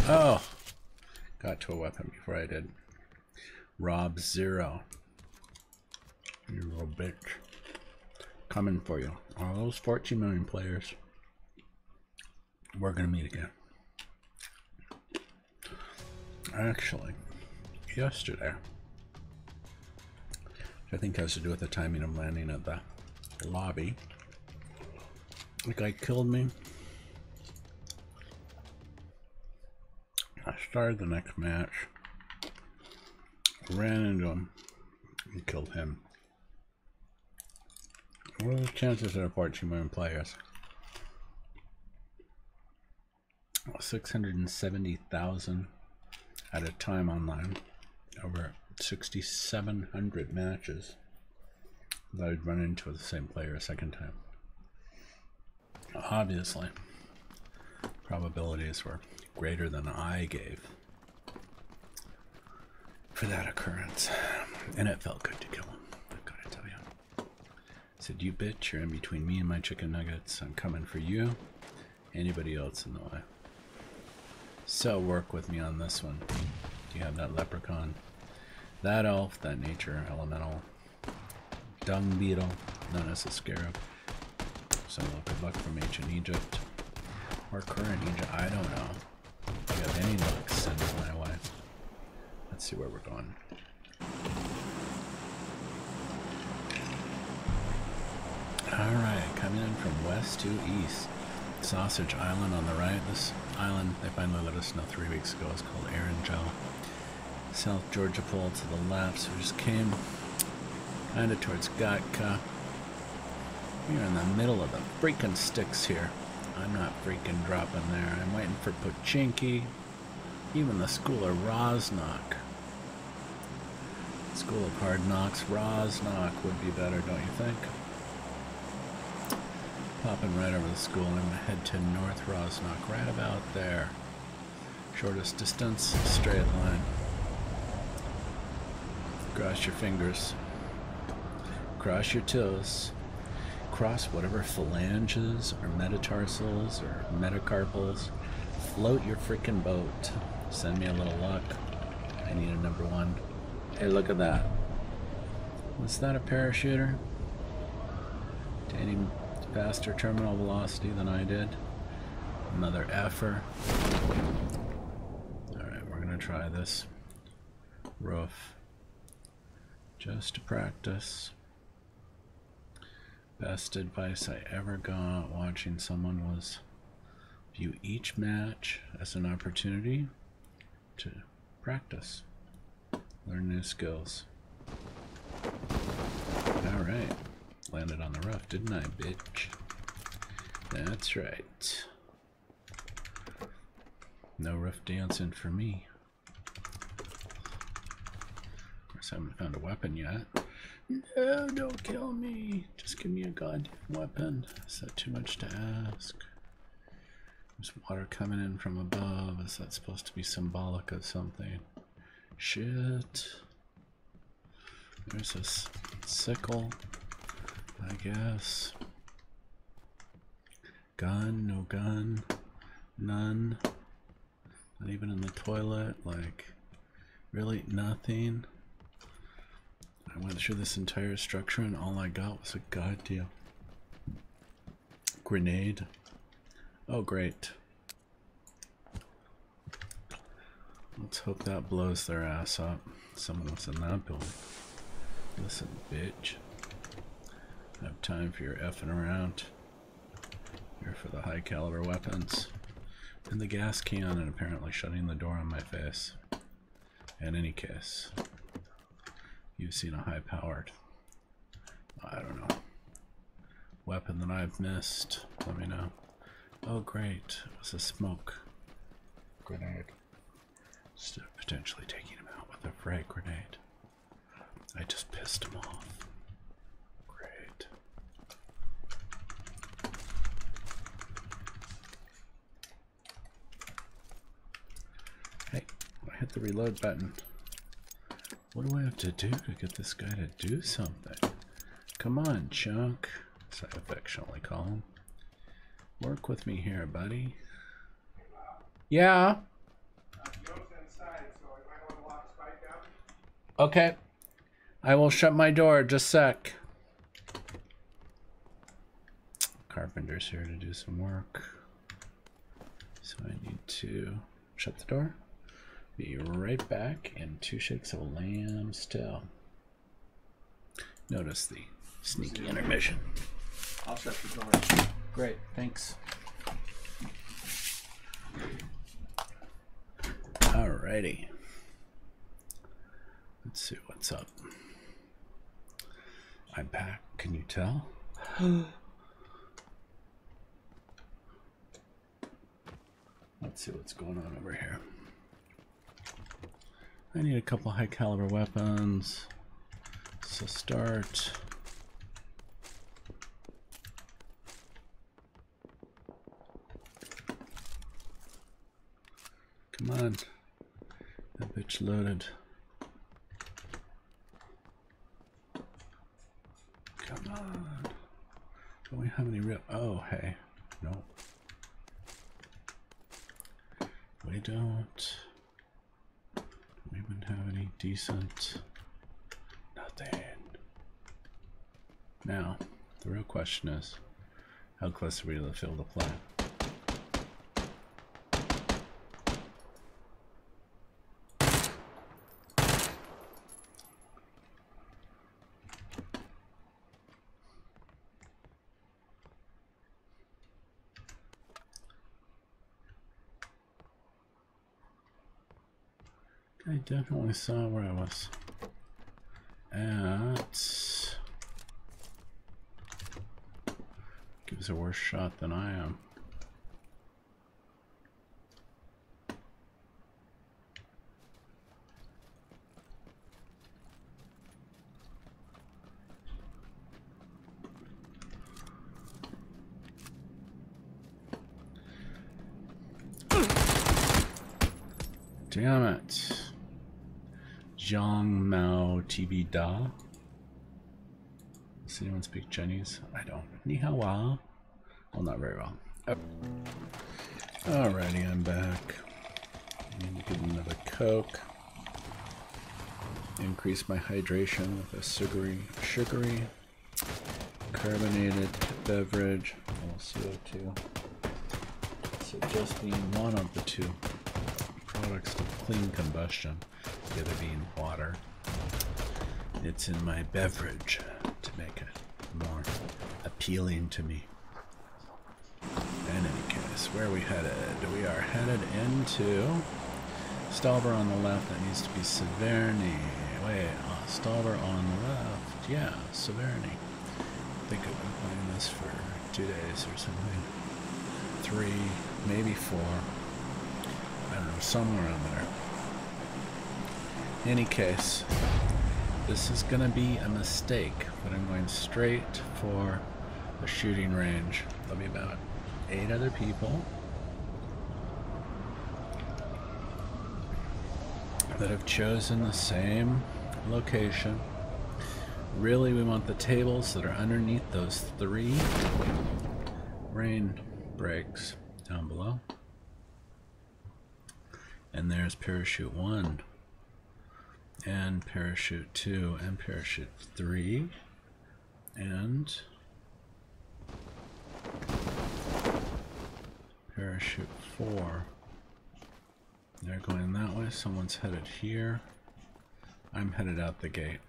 Oh! Got to a weapon before I did. Rob Zero. You little bitch. Coming for you. All those 14 million players. We're gonna meet again. Actually, yesterday, which I think has to do with the timing of landing at the lobby, the guy killed me. I started the next match, ran into him, and killed him. What are the chances there are 14 million players? 670,000 at a time online, over 6,700 matches that I'd run into the same player a second time. Obviously, probabilities were greater than I gave for that occurrence, and it felt good to kill him, I've got to tell you. I said, "You bitch, you're in between me and my chicken nuggets. I'm coming for you. Anybody else in the way." So work with me on this one. You have that leprechaun, that elf, that nature elemental, dung beetle, known as a scarab. So good luck from ancient Egypt or current Egypt. I don't know. If you have any luck, send it my way. Let's see where we're going. Alright, coming in from west to east. Sausage Island on the right. This island, they finally let us know 3 weeks ago, is called Aaron. South Georgia Pole to the left, so we just came kind of towards Gatka. We are in the middle of the freaking sticks here. I'm not freaking dropping there. I'm waiting for Pochinki. Even the School of Rosnock. School of Hard Knocks. Rosnock would be better, don't you think? Popping right over the school, I'm going to head to North Rosnock, right about there. Shortest distance, straight line. Cross your fingers. Cross your toes. Cross whatever phalanges or metatarsals or metacarpals. Float your freaking boat. Send me a little luck. I need a number 1. Hey, look at that. Was that a parachuter? Attaining faster terminal velocity than I did. Another effer. Alright, we're gonna try this roof just to practice. Best advice I ever got watching someone was view each match as an opportunity to practice. Learn new skills. Alright. Landed on the roof, didn't I, bitch? That's right. No roof dancing for me. Of course, I haven't found a weapon yet. No, don't kill me. Just give me a goddamn weapon. Is that too much to ask? There's water coming in from above. Is that supposed to be symbolic of something? Shit. There's this sickle, I guess. Gun, no gun, none. Not even in the toilet, like, really nothing. I went through this entire structure and all I got was a goddamn grenade. Oh, great. Let's hope that blows their ass up. Someone was in that building. Listen, bitch. I have time for your effing around. Here for the high caliber weapons. And the gas can, and apparently shutting the door on my face. In any case, you've seen a high powered, I don't know, weapon that I've missed. Let me know. Oh great, it was a smoke grenade. Instead of potentially taking him out with a frag grenade, I just pissed him off. Great. Hey, I hit the reload button. What do I have to do to get this guy to do something? Come on, chunk, as I affectionately call him. Work with me here, buddy. Yeah? Okay. I will shut my door, just a sec. Carpenter's here to do some work. So I need to shut the door. Be right back in 2 shakes of lamb still. Notice the sneaky intermission. I'll shut the door. Great, thanks. Alrighty. Let's see what's up. I'm back, can you tell? Let's see what's going on over here. I need a couple high caliber weapons. So start. Come on. That bitch loaded. Come on. Don't we have any real... Oh, hey. Nope. We don't. We wouldn't have any decent... Nothing. Now, the real question is, how close are we to the field of play? I definitely saw where I was at. Gives a worse shot than I am. Damn it. Zhang Mao TV Da. Does anyone speak Chinese? I don't. Ni hao wa. Well, not very well. Oh. Alrighty, I'm back. I need to get another Coke. Increase my hydration with a sugary, carbonated beverage. CO2. So just being one of the two products of clean combustion, the other being water. It's in my beverage to make it more appealing to me. In any case, where are we headed? We are headed into Stalber on the left. That needs to be Severny. Wait, Stalber on the left. Yeah, Severity. I think I've been playing this for 2 days or something. 3, maybe 4. I don't know, somewhere in there. In any case, this is going to be a mistake, but I'm going straight for a shooting range. There'll be about 8 other people that have chosen the same location. Really, we want the tables that are underneath those 3 rain breaks down below. And there's parachute 1 and parachute 2 and parachute 3 and parachute 4. They're going that way. Someone's headed here. I'm headed out the gate.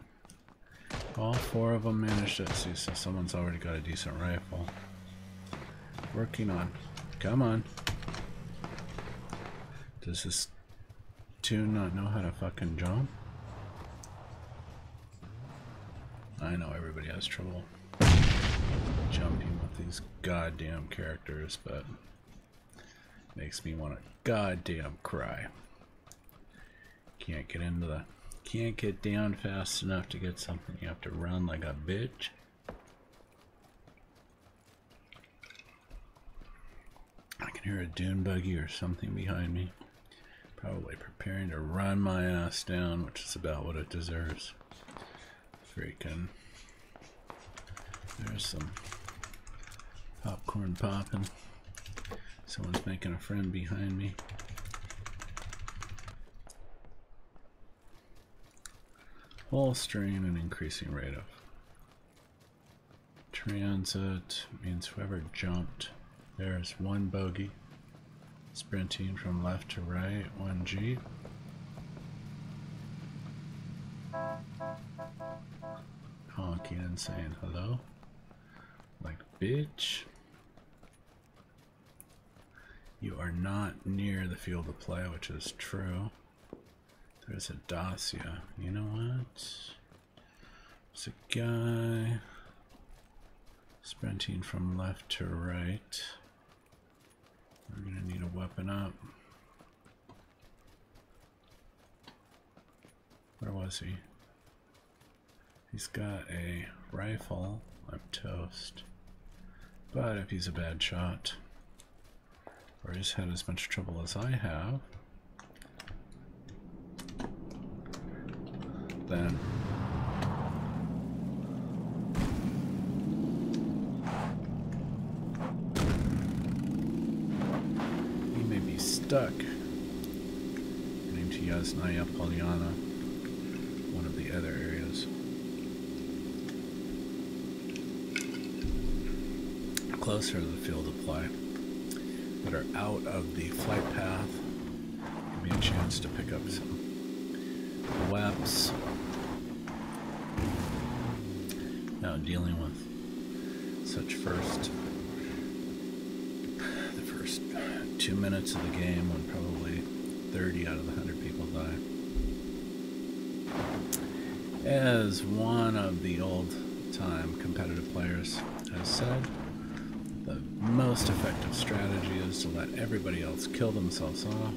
All 4 of them managed to see, so someone's already got a decent rifle. Working on. Come on. Does this tune not know how to fucking jump? I know everybody has trouble jumping with these goddamn characters, but makes me want to goddamn cry. Can't get down fast enough to get something. You have to run like a bitch. I can hear a dune buggy or something behind me. Probably preparing to run my ass down, which is about what it deserves. Freaking. There's some popcorn popping. Someone's making a friend behind me. Holstering and increasing rate of transit means whoever jumped. There's 1 bogey. Sprinting from left to right, 1 Jeep. Honking and saying hello. Like, bitch. You are not near the field of play, which is true. There's a Dacia. You know what? There's a guy sprinting from left to right. We're gonna need a weapon up. Where was he? He's got a rifle. I'm toast. But if he's a bad shot, or he's had as much trouble as I have, then he may be stuck getting to Yasnaya Polyana, one of the other areas. Closer to the field of play, that are out of the flight path. Give me a chance to pick up some weaps. Now dealing with such the first 2 minutes of the game when probably 30 out of the 100 people die. As one of the old-time competitive players has said, the most effective strategy is to let everybody else kill themselves off,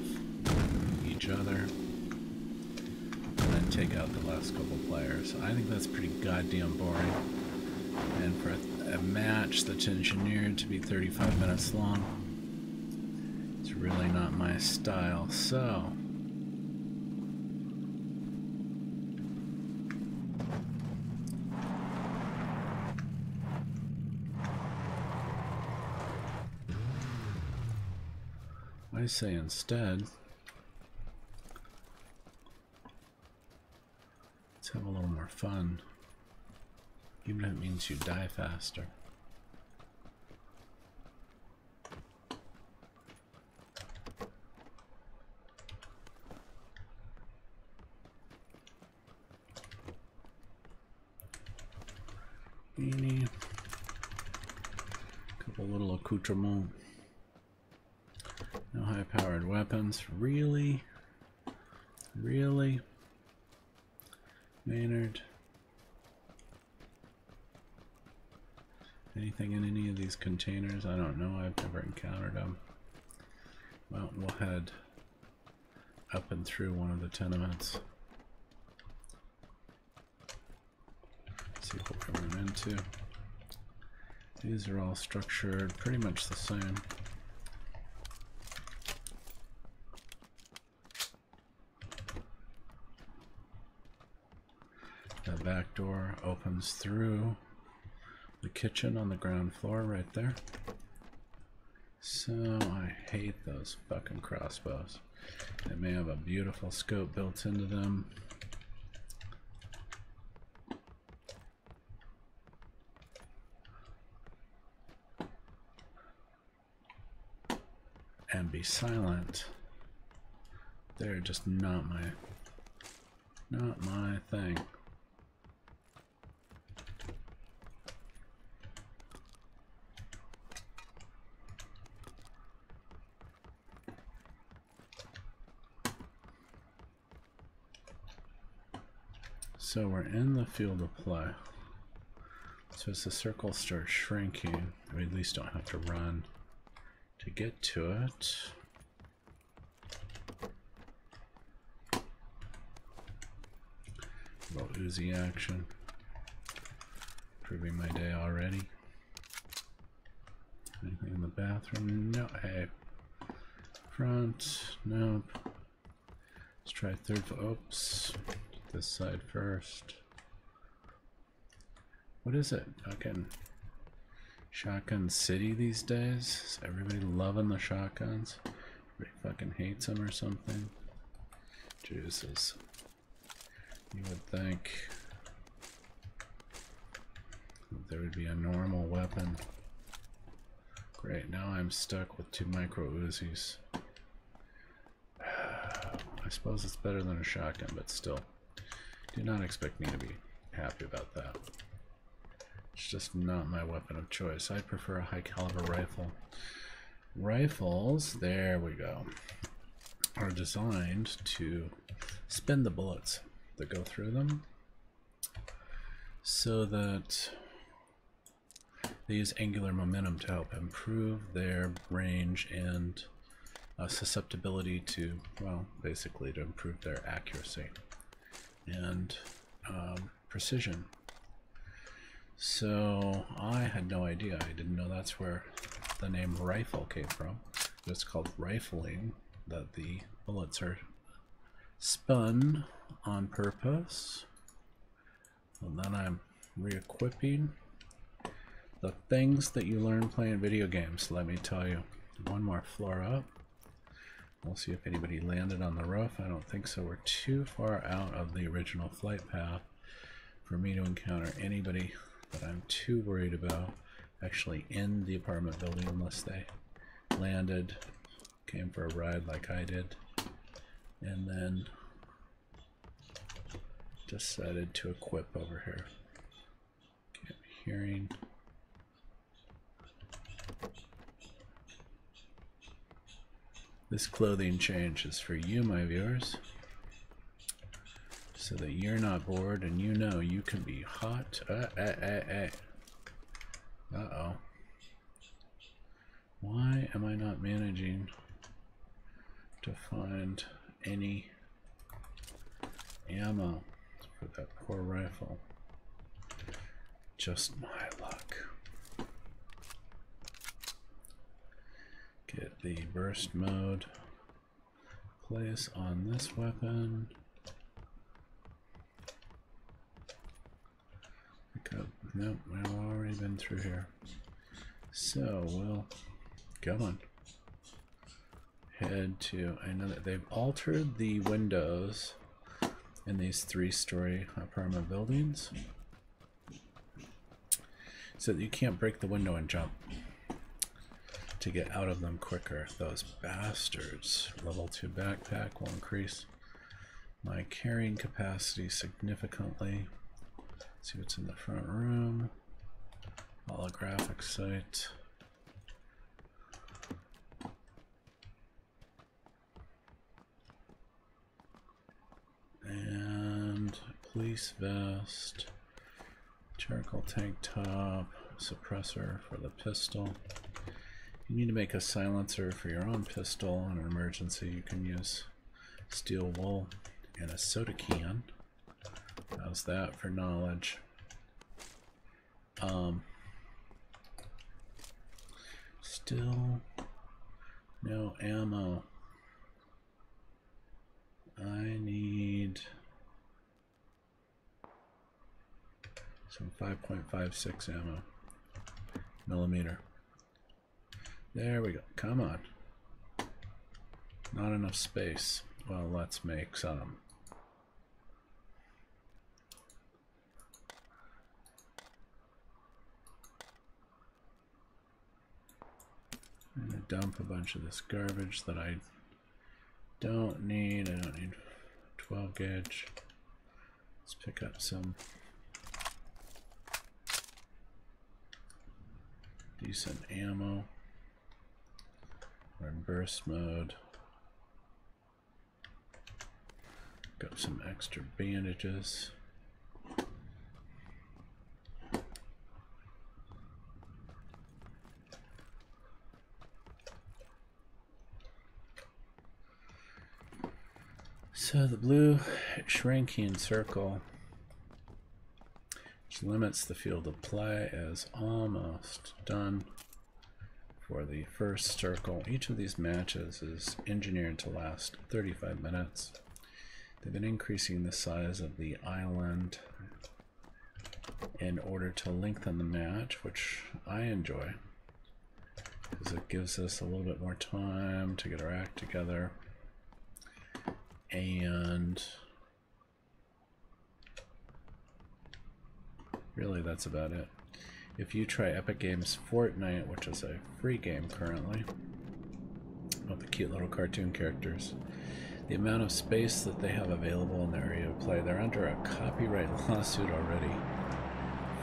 each other, and then take out the last couple players. I think that's pretty goddamn boring. And for a match that's engineered to be 35 minutes long, it's really not my style. So I say instead, let's have a little more fun, even if it means you die faster. Beanie, couple little accoutrements. No high-powered weapons. Really? Really? Maynard. Anything in any of these containers? I don't know. I've never encountered them. Well, we'll head up and through one of the tenements. See what we run into. These are all structured pretty much the same. The back door opens through the kitchen on the ground floor right there. So I hate those fucking crossbows. They may have a beautiful scope built into them. And be silent. They're just not my thing. So we're in the field of play. So as the circle starts shrinking, we at least don't have to run to get to it. A little Uzi action. Improving my day already. Anything in the bathroom? No. Hey. Front. Nope. Let's try third. Oops. This side first. What is it? Fucking Shotgun City these days? Is everybody loving the shotguns? Everybody fucking hates them or something? Jesus. You would think that there would be a normal weapon. Great, now I'm stuck with 2 micro Uzis. I suppose it's better than a shotgun, but still. Do not expect me to be happy about that. It's just not my weapon of choice. I prefer a high caliber rifle. Rifles, there we go, are designed to spin the bullets that go through them so that they use angular momentum to help improve their range and susceptibility to, well, basically to improve their accuracy and precision. So I had no idea. I didn't know that's where the name rifle came from. It's called rifling, that the bullets are spun on purpose. And then I'm re-equipping the things that you learn playing video games, let me tell you. One more floor up. We'll see if anybody landed on the roof. I don't think so. We're too far out of the original flight path for me to encounter anybody that I'm too worried about actually in the apartment building, unless they landed, came for a ride like I did, and then decided to equip over here. Okay, hearing. This clothing change is for you, my viewers, so that you're not bored and you know you can be hot. Uh-oh. Why am I not managing to find any ammo for that poor rifle? Just my luck. Get the burst mode place on this weapon. Pick up. Nope, we've already been through here. So we'll go on. Head to, I know that they've altered the windows in these 3-story apartment buildings so that you can't break the window and jump to get out of them quicker. Those bastards. Level 2 backpack will increase my carrying capacity significantly. Let's see what's in the front room. Holographic site. And police vest, charcoal tank top, suppressor for the pistol. You need to make a silencer for your own pistol. In an emergency, you can use steel wool and a soda can. How's that for knowledge? Still no ammo. I need some 5.56 ammo. Millimeter. There we go. Come on. Not enough space. Well, let's make some. I'm going to dump a bunch of this garbage that I don't need. I don't need 12 gauge. Let's pick up some decent ammo. We're in burst mode. Got some extra bandages. So the blue shrinking circle, which limits the field of play, is almost done for the first circle. Each of these matches is engineered to last 35 minutes. They've been increasing the size of the island in order to lengthen the match, which I enjoy, because it gives us a little bit more time to get our act together. And really, that's about it. If you try Epic Games Fortnite, which is a free game currently, with the cute little cartoon characters, the amount of space that they have available in the area of play, they're under a copyright lawsuit already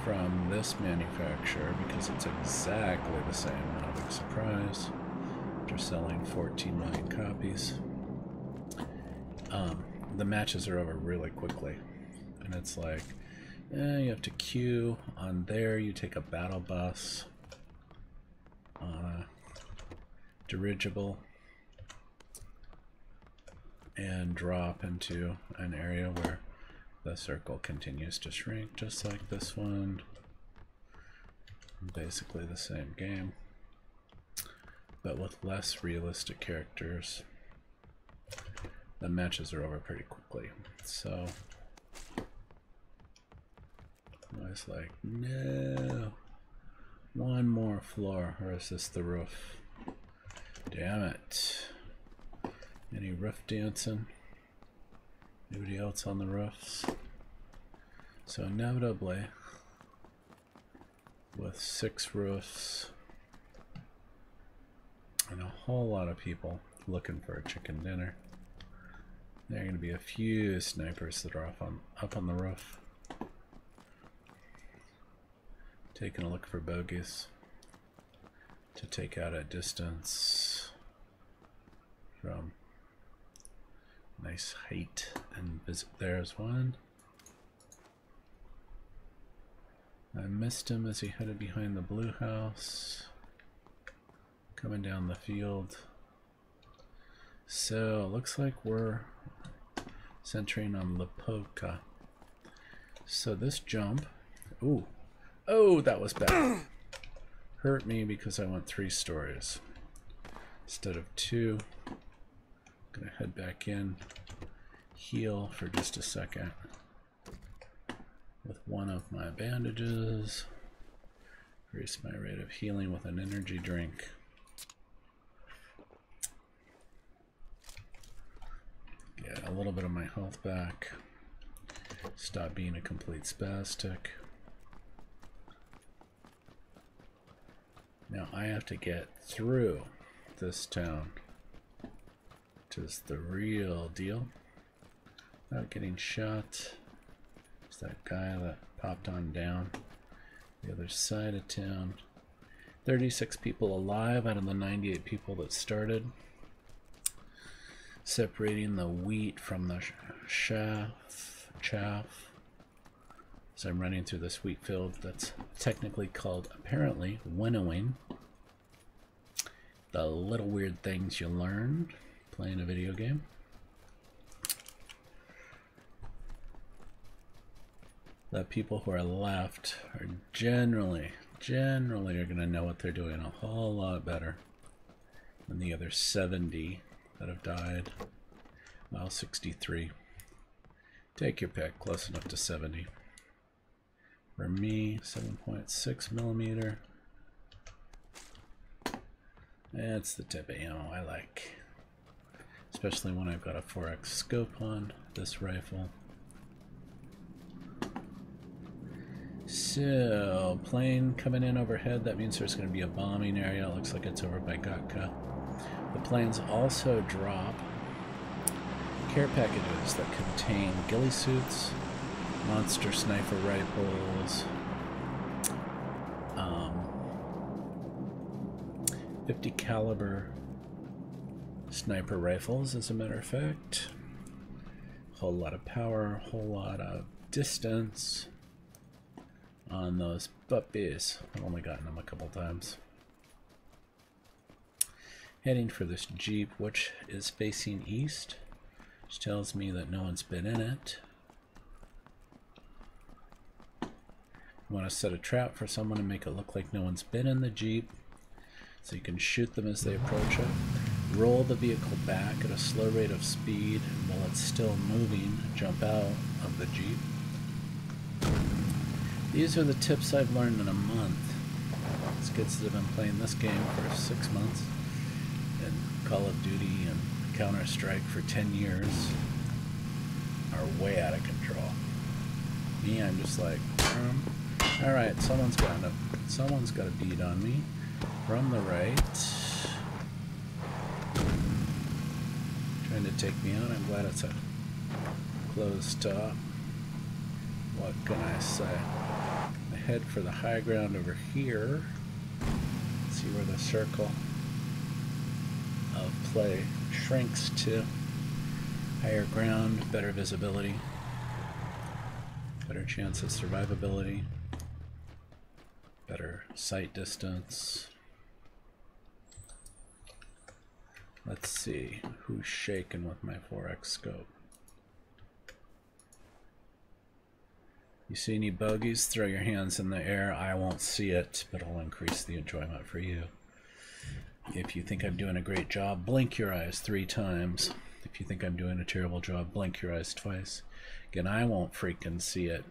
from this manufacturer because it's exactly the same. Not a big surprise. They're selling 14 million copies. The matches are over really quickly, and it's like, you have to queue on there. You take a battle bus on a dirigible and drop into an area where the circle continues to shrink, just like this one. Basically the same game, but with less realistic characters. The matches are over pretty quickly, so I was like, no, one more floor, or is this the roof? Damn it. Any roof dancing? Nobody else on the roofs? So inevitably, with 6 roofs and a whole lot of people looking for a chicken dinner, there are going to be a few snipers that are up on the roof, taking a look for bogeys to take out at distance from nice height. And there's one. I missed him as he headed behind the blue house, coming down the field. So looks like we're centering on Lepre. So this jump, ooh, oh, that was bad. Hurt me because I went 3 stories instead of 2. Gonna head back in, heal for just a second with one of my bandages. Increase my rate of healing with an energy drink. Get a little bit of my health back. Stop being a complete spastic. Now I have to get through this town, which is the real deal, without getting shot. There's that guy that popped on down the other side of town. 36 people alive out of the 98 people that started. Separating the wheat from the chaff. So I'm running through this wheat field that's technically called, apparently, winnowing. The little weird things you learn playing a video game. The people who are left are generally are going to know what they're doing a whole lot better than the other 70 that have died. Well, 63. Take your pick, close enough to 70. For me, 7.6 millimeter. That's the type of ammo I like, especially when I've got a 4x scope on this rifle. So, plane coming in overhead, that means there's going to be a bombing area. It looks like it's over by Gatka. The planes also drop care packages that contain ghillie suits, monster sniper rifles, 50 caliber sniper rifles, as a matter of fact. Whole lot of power, whole lot of distance on those puppies. I've only gotten them a couple times. Heading for this Jeep, which is facing east, which tells me that no one's been in it. You want to set a trap for someone and make it look like no one's been in the Jeep, so you can shoot them as they approach it. Roll the vehicle back at a slow rate of speed while it's still moving. Jump out of the Jeep. These are the tips I've learned in a month. These kids that have been playing this game for 6 months, and Call of Duty and Counter-Strike for 10 years are way out of control. Me, I'm just like, alright, someone's got a bead on me from the right, trying to take me out. I'm glad it's a closed stop. What can I say? I head for the high ground over here. See where the circle of play shrinks to. Higher ground, better visibility, better chance of survivability, better sight distance. Let's see who's shaking with my 4x scope. You see any bogeys? Throw your hands in the air. I won't see it, but it'll increase the enjoyment for you. If you think I'm doing a great job, blink your eyes 3 times. If you think I'm doing a terrible job, blink your eyes twice. Again, I won't freaking see it,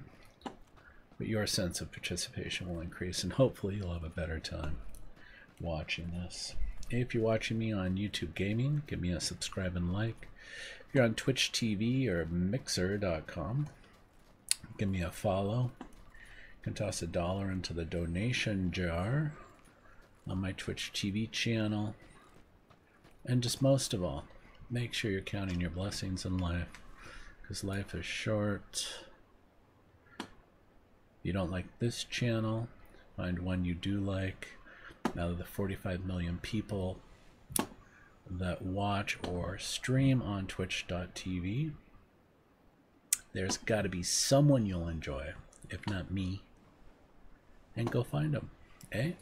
but your sense of participation will increase, and hopefully you'll have a better time watching this. If you're watching me on YouTube Gaming, give me a subscribe and like. If you're on Twitch TV or Mixer.com, give me a follow. You can toss $1 into the donation jar on my Twitch TV channel. And just most of all, make sure you're counting your blessings in life, because life is short. If you don't like this channel, find one you do like. Out of the 45 million people that watch or stream on twitch.tv, there's got to be someone you'll enjoy, if not me, and go find them, eh?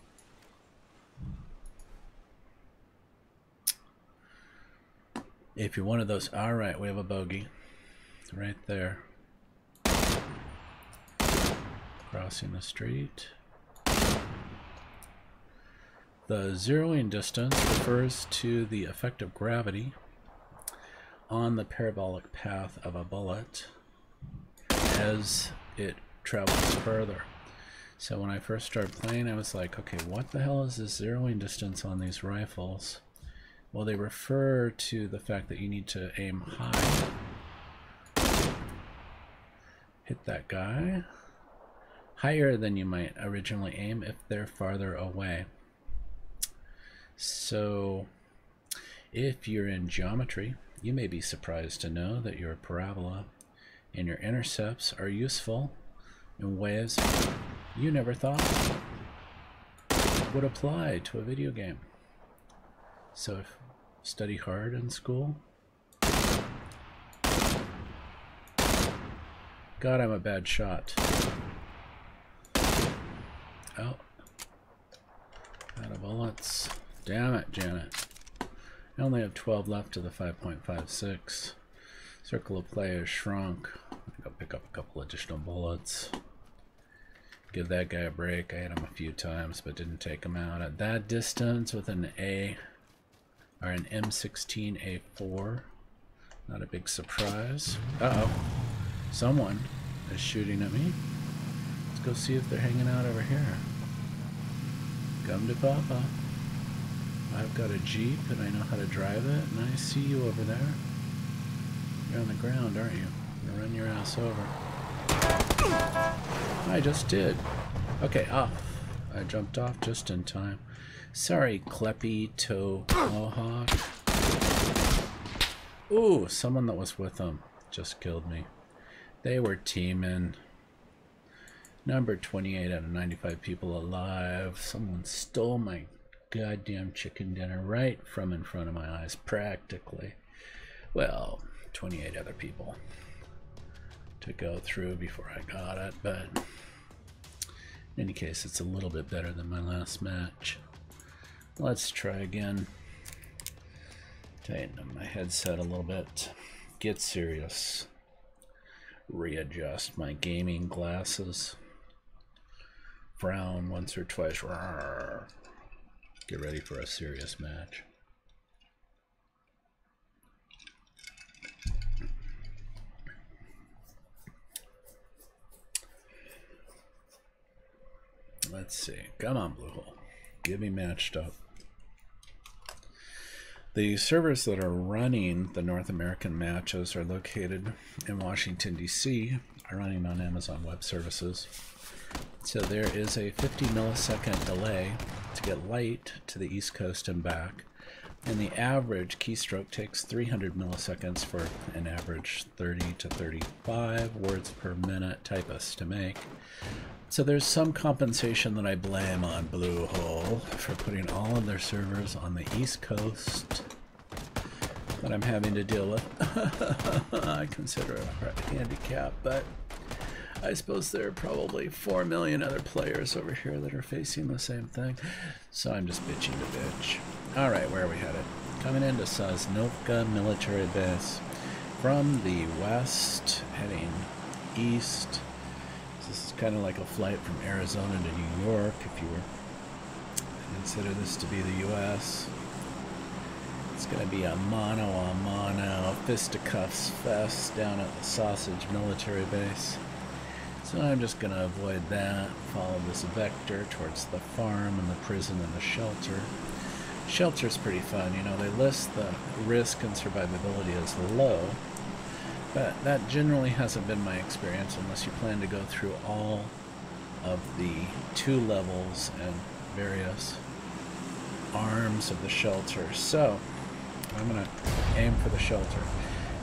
If you're one of those, all right, we have a bogey. It's right there. Crossing the street. The zeroing distance refers to the effect of gravity on the parabolic path of a bullet as it travels further. So when I first started playing, I was like, okay, what the hell is this zeroing distance on these rifles? Well, they refer to the fact that you need to aim high. Hit that guy higher than you might originally aim if they're farther away. So if you're in geometry, you may be surprised to know that your parabola and your intercepts are useful in ways you never thought would apply to a video game. So study hard in school, God, I'm a bad shot. Oh. Out of bullets. Damn it, Janet. I only have 12 left to the 5.56. Circle of play has shrunk. I'll pick up a couple additional bullets. Give that guy a break. I hit him a few times, but didn't take him out. At that distance with an an M16A4. Not a big surprise. Uh-oh. Someone is shooting at me. Let's go see if they're hanging out over here. Come to Papa. I've got a Jeep and I know how to drive it, and I see you over there. You're on the ground, aren't you? I'm gonna run your ass over. I just did. Okay, off. I jumped off just in time. Sorry, Kleppy Toe Mohawk. Ooh, someone that was with them just killed me. They were teaming. Number 28 out of 95 people alive. Someone stole my goddamn chicken dinner right from in front of my eyes, practically. Well, 28 other people to go through before I got it, but in any case, it's a little bit better than my last match. Let's try again. Tighten up my headset a little bit. Get serious. Readjust my gaming glasses. Frown once or twice. Rawr. Get ready for a serious match. Let's see. Come on, Bluehole. Get me matched up. The servers that are running the North American matches are located in Washington, D.C., are running on Amazon Web Services. So there is a 50 millisecond delay to get light to the East Coast and back. And the average keystroke takes 300 milliseconds for an average 30 to 35 words per minute typist to make. So there's some compensation that I blame on Bluehole for putting all of their servers on the East Coast that I'm having to deal with. I consider it a handicap, but I suppose there are probably 4 million other players over here that are facing the same thing. So I'm just bitching to bitch. Alright, where are we headed? Coming into Sosnovka military base from the west, heading east. This is kind of like a flight from Arizona to New York, if you were to consider this to be the U.S. It's going to be a mano-a-mano fisticuffs fest down at the Sausage military base. So I'm just going to avoid that, follow this vector towards the farm and the prison and the shelter. Shelter's pretty fun, you know, they list the risk and survivability as low. But that generally hasn't been my experience unless you plan to go through all of the 2 levels and various arms of the shelter. So I'm going to aim for the shelter.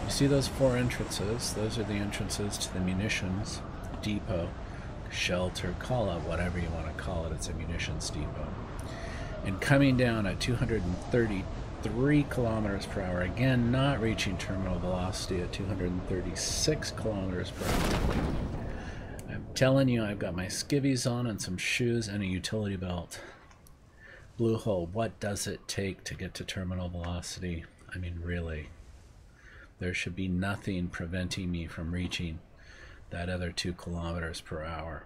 You see those 4 entrances? Those are the entrances to the munitions depot, shelter, call it whatever you want to call it. It's a munitions depot. And coming down at 233 kilometers per hour, again not reaching terminal velocity at 236 kilometers per hour. I'm telling you, I've got my skivvies on and some shoes and a utility belt. Bluehole, what does it take to get to terminal velocity? I mean, really, there should be nothing preventing me from reaching that other 2 kilometers per hour.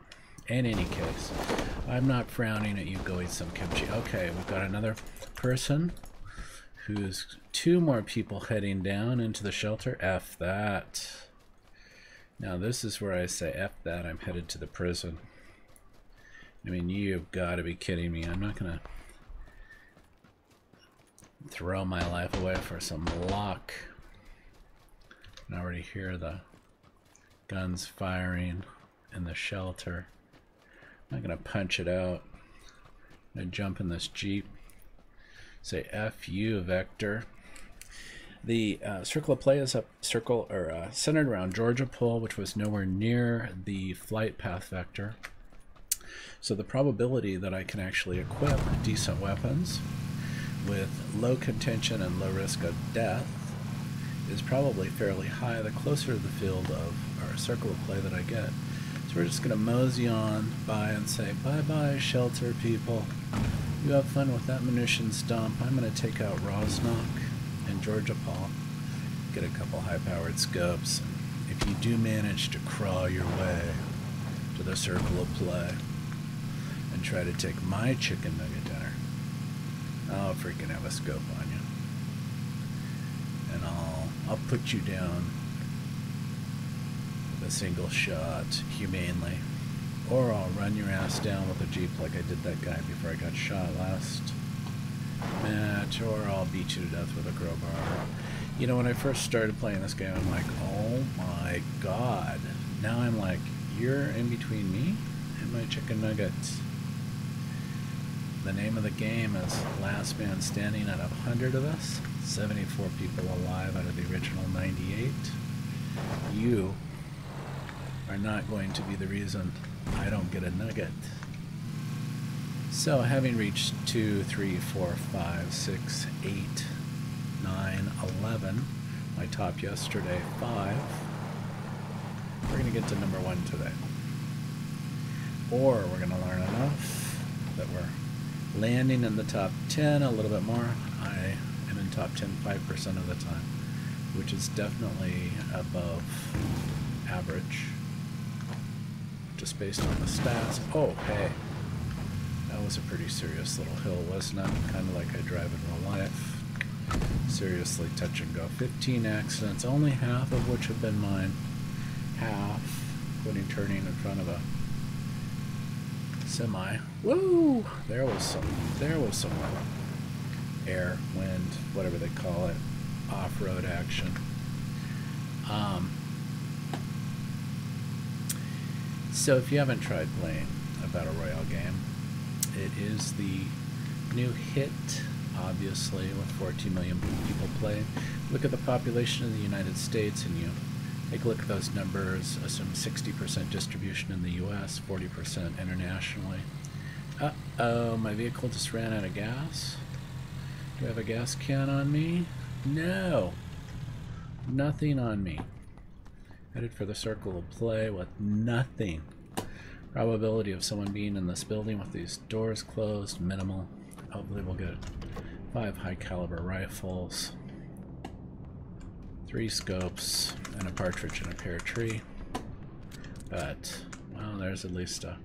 In any case, I'm not frowning at you going some kimchi. Okay, we've got another person who's 2 more people heading down into the shelter. F that. Now this is where I say F that, I'm headed to the prison. I mean, you've got to be kidding me. I'm not gonna throw my life away for some luck. I can already hear the guns firing in the shelter. I'm not gonna punch it out. I'm gonna jump in this Jeep. Say F you, Vector. The circle of play is centered around Georgia Pole, which was nowhere near the flight path vector. So the probability that I can actually equip decent weapons with low contention and low risk of death is probably fairly high the closer to the field of our circle of play that I get. So we're just going to mosey on by and say, bye-bye, shelter people. You have fun with that munitions dump. I'm going to take out Rosnock and Georgia Paul. Get a couple high-powered scopes. If you do manage to crawl your way to the circle of play and try to take my chicken nugget dinner, I'll freaking have a scope on you. And I'll put you down with a single shot, humanely. Or I'll run your ass down with a Jeep like I did that guy before I got shot last match, or I'll beat you to death with a crowbar. You know, when I first started playing this game, I'm like, oh my god. Now I'm like, you're in between me and my chicken nuggets. The name of the game is Last Man Standing out of 100 of us. 74 people alive out of the original 98. You are not going to be the reason I don't get a nugget. So, having reached 2, 3, 4, 5, 6, 8, 9, 11, my top yesterday, 5, we're going to get to number 1 today. Or we're going to learn enough that we're landing in the top 10 a little bit more. I am in top 10 5% of the time, which is definitely above average, just based on the stats. Oh, hey. That was a pretty serious little hill, wasn't it? Kind of like I drive in real life. Seriously touch and go. 15 accidents, only half of which have been mine. Half, including turning in front of a semi. Woo! There was some air, wind, whatever they call it, off-road action. So if you haven't tried playing a Battle Royale game, it is the new hit, obviously, with 14 million people playing. Look at the population of the United States and you take a look at those numbers, assume 60% distribution in the US, 40% internationally. Uh-oh, my vehicle just ran out of gas. Do I have a gas can on me? No. Nothing on me. Headed for the circle of play with nothing. Probability of someone being in this building with these doors closed, minimal. Hopefully we'll get 5 high caliber rifles, 3 scopes, and a partridge in a pear tree. But, well, there's at least a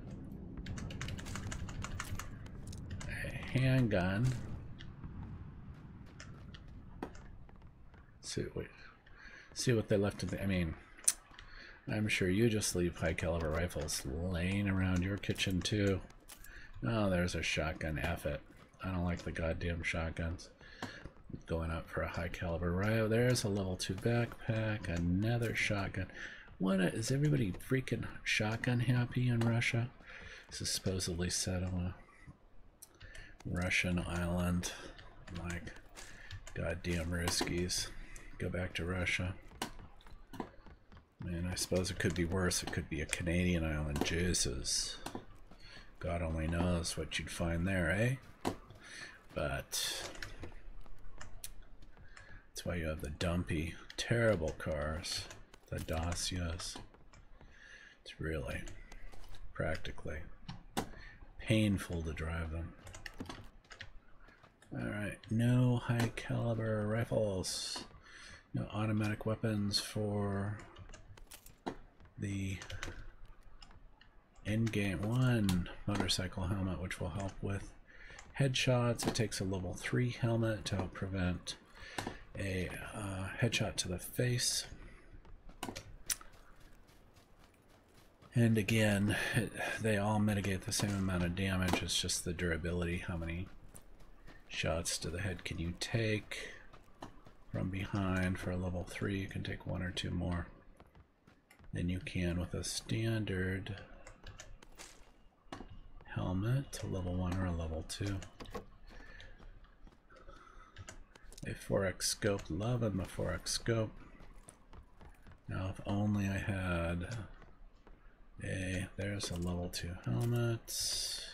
handgun. See what they left of the, I mean, I'm sure you just leave high caliber rifles laying around your kitchen too. Oh, there's a shotgun. F it. I don't like the goddamn shotguns. Going up for a high caliber rifle. There's a level 2 backpack. Another shotgun. What is everybody freaking shotgun happy in Russia? This is supposedly set on a Russian island. Like, goddamn Ruskies. Go back to Russia. Man, I suppose it could be worse. It could be a Canadian island. Jesus. God only knows what you'd find there, eh? But that's why you have the dumpy, terrible cars, the Dacias. It's really, practically painful to drive them. Alright, no high caliber rifles. No automatic weapons for the endgame. 1 motorcycle helmet, which will help with headshots. It takes a level 3 helmet to help prevent a headshot to the face. And again, they all mitigate the same amount of damage. It's just the durability. How many shots to the head can you take from behind? For a level 3, you can take 1 or 2 more than you can with a standard helmet, a level 1 or a level 2. A 4x scope, loving the 4x scope. Now if only I had there's a level 2 helmet.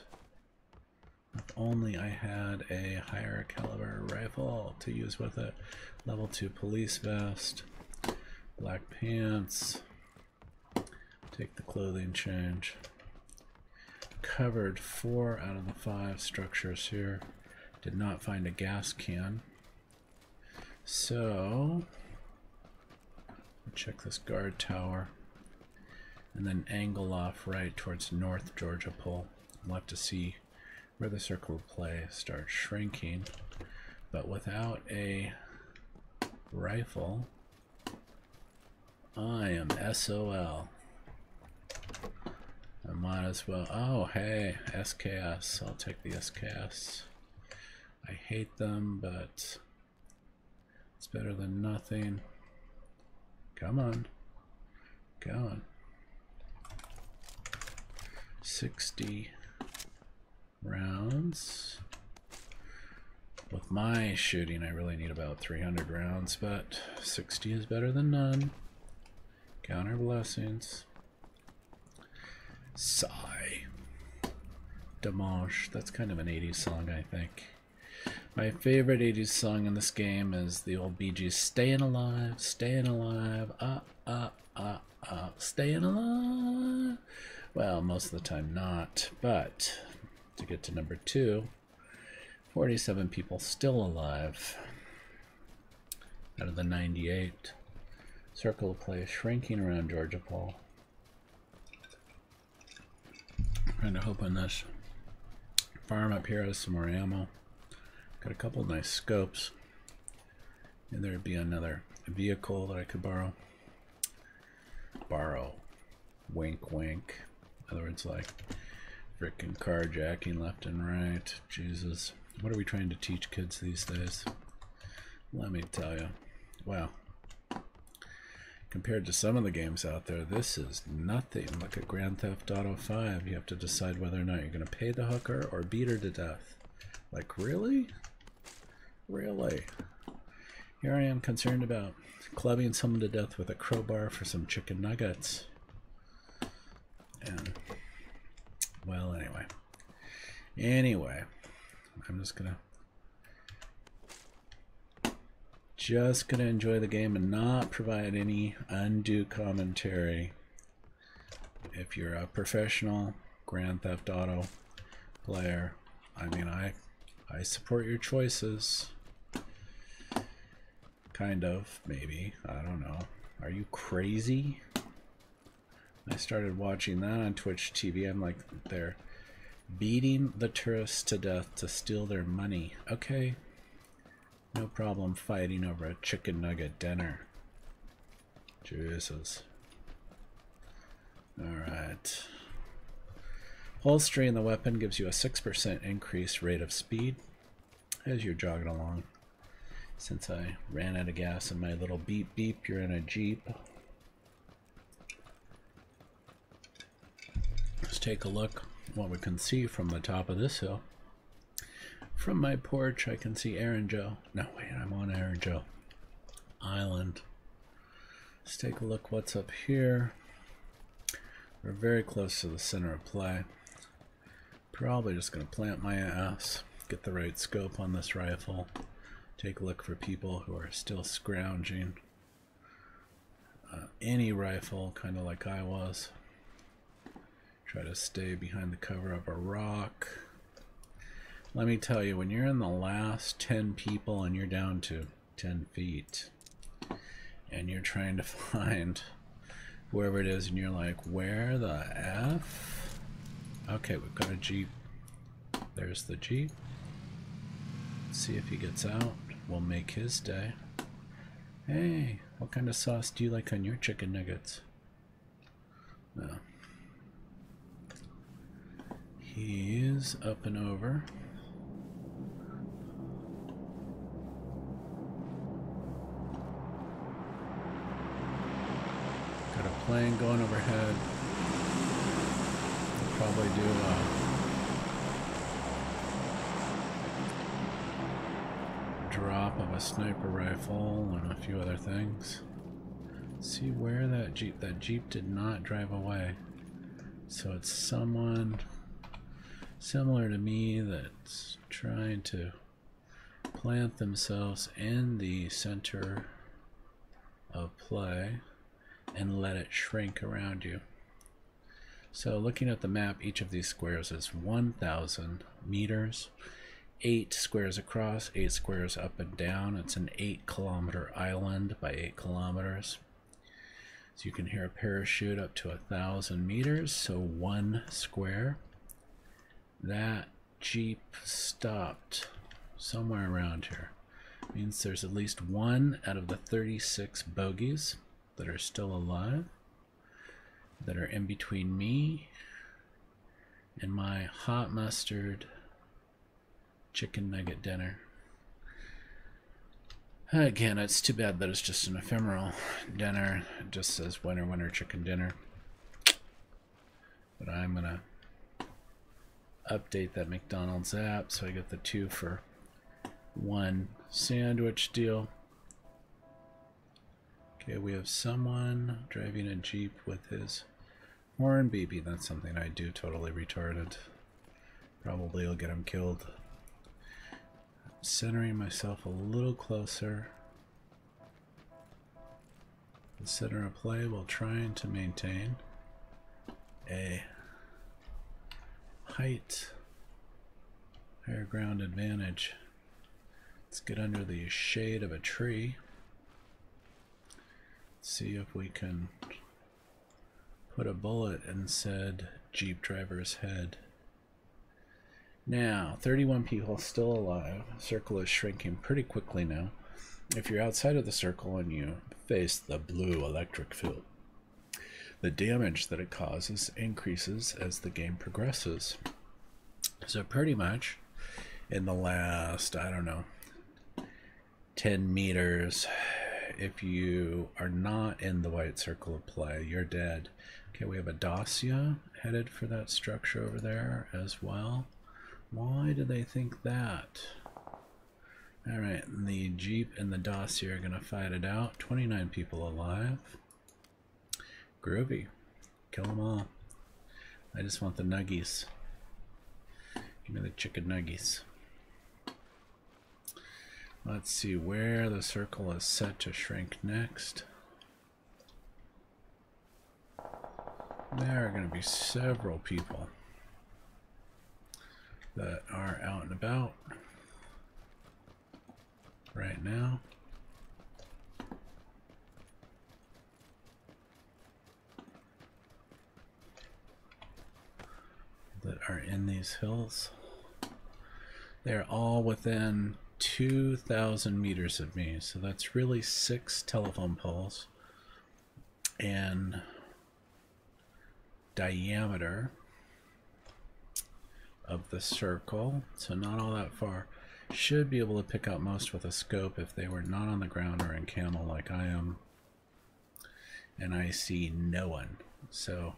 If only I had a higher caliber rifle to use with it. Level 2 police vest, black pants, take the clothing change. Covered 4 out of the 5 structures here. Did not find a gas can. So, check this guard tower. And then angle off right towards North Georgia Pole. We'll have to see where the circle of play starts shrinking. But without a rifle, I am SOL. I might as well. Oh, hey, SKS. I'll take the SKS. I hate them, but it's better than nothing. Come on. Go on. 60 rounds. With my shooting, I really need about 300 rounds, but 60 is better than none. Count our blessings. Sigh. Dimanche. That's kind of an 80s song, I think. My favorite 80s song in this game is the old Bee Gees, Staying Alive, Staying Alive, Staying Alive. Well, most of the time not, but to get to number 2, 47 people still alive out of the 98. Circle of play shrinking around Georgia Pole. Trying to hoping this farm up here has some more ammo. Got a couple nice scopes. And there'd be another vehicle that I could borrow. Borrow. Wink, wink. In other words, like frickin' carjacking left and right. Jesus. What are we trying to teach kids these days? Let me tell you. Wow. Compared to some of the games out there, this is nothing. Look at Grand Theft Auto 5. You have to decide whether or not you're going to pay the hooker or beat her to death. Like, really? Really? Here I am concerned about clubbing someone to death with a crowbar for some chicken nuggets. And, well, anyway, I'm just gonna enjoy the game and not provide any undue commentary. If you're a professional Grand Theft Auto player, I mean, I support your choices. Kind of, maybe. I don't know. Are you crazy? I started watching that on Twitch TV. I'm like, they're beating the tourists to death to steal their money. Okay. No problem fighting over a chicken nugget dinner. Jesus. Alright. Holstering the weapon gives you a 6% increased rate of speed as you're jogging along. Since I ran out of gas in my little beep beep, you're in a Jeep. Let's take a look what we can see from the top of this hill. From my porch, I can see Aaron Joe. No, wait, I'm on Aaron Joe Island. Let's take a look what's up here. We're very close to the center of play. Probably just going to plant my ass, get the right scope on this rifle, take a look for people who are still scrounging. Any rifle, kind of like I was. Try to stay behind the cover of a rock. Let me tell you, when you're in the last 10 people and you're down to 10 feet and you're trying to find whoever it is and you're like, where the F? Okay, we've got a Jeep. There's the Jeep. Let's see if he gets out. We'll make his day. Hey, what kind of sauce do you like on your chicken nuggets? No. He's up and over. Got a plane going overhead. We'll probably do a drop of a sniper rifle and a few other things. See where that Jeep did not drive away. So it's someone similar to me that's trying to plant themselves in the center of play and let it shrink around you. So looking at the map, each of these squares is 1,000 meters, 8 squares across, 8 squares up and down. It's an 8-kilometer island by 8 kilometers. So you can hear a parachute up to 1,000 meters, so 1 square. That Jeep stopped somewhere around here. Means there's at least 1 out of the 36 bogies that are still alive, that are in between me and my hot mustard chicken nugget dinner. Again, it's too bad that it's just an ephemeral dinner. It just says winner, winner, chicken dinner. But I'm gonna update that McDonald's app so I get the 2 for 1 sandwich deal. Okay, we have someone driving a Jeep with his horn baby. That's something I do, totally retarded. Probably will get him killed. Centering myself a little closer. The center of play while trying to maintain a higher ground advantage. Let's get under the shade of a tree. See if we can put a bullet in said Jeep driver's head. Now, 31 people still alive. Circle is shrinking pretty quickly now. If you're outside of the circle and you face the blue electric field, the damage that it causes increases as the game progresses. So pretty much in the last, I don't know, 10 meters, if you are not in the white circle of play, you're dead. Okay, we have a Dacia headed for that structure over there as well. Why do they think that? Alright, the Jeep and the Dacia are going to fight it out. 29 people alive. Groovy. Kill them all. I just want the nuggies. Give me the chicken nuggies. Let's see where the circle is set to shrink next. There are going to be several people that are out and about right now. That are in these hills. They're all within 2,000 meters of me, so that's really 6 telephone poles in diameter of the circle, so not all that far. Should be able to pick out most with a scope if they were not on the ground or in camel like I am, and I see no one. So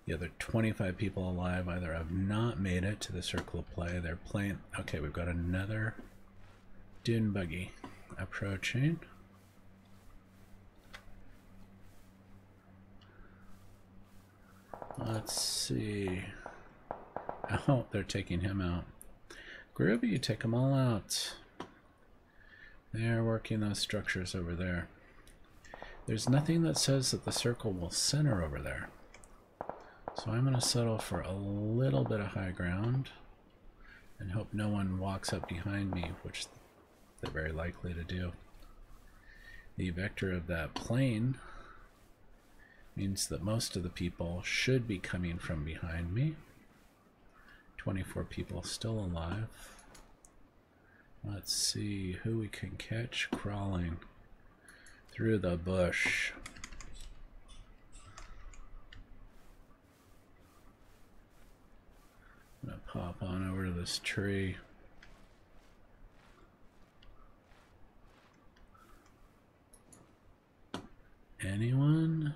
the other 25 people alive either have not made it to the circle of play, they're playing. Okay, we've got another dune buggy approaching. Let's see. Oh, they're taking him out. Groovy, you take them all out. They're working those structures over there. There's nothing that says that the circle will center over there. So I'm going to settle for a little bit of high ground and hope no one walks up behind me, which they're very likely to do. The vector of that plane means that most of the people should be coming from behind me. 24 people still alive. Let's see who we can catch crawling through the bush. I'm gonna pop on over to this tree. Anyone?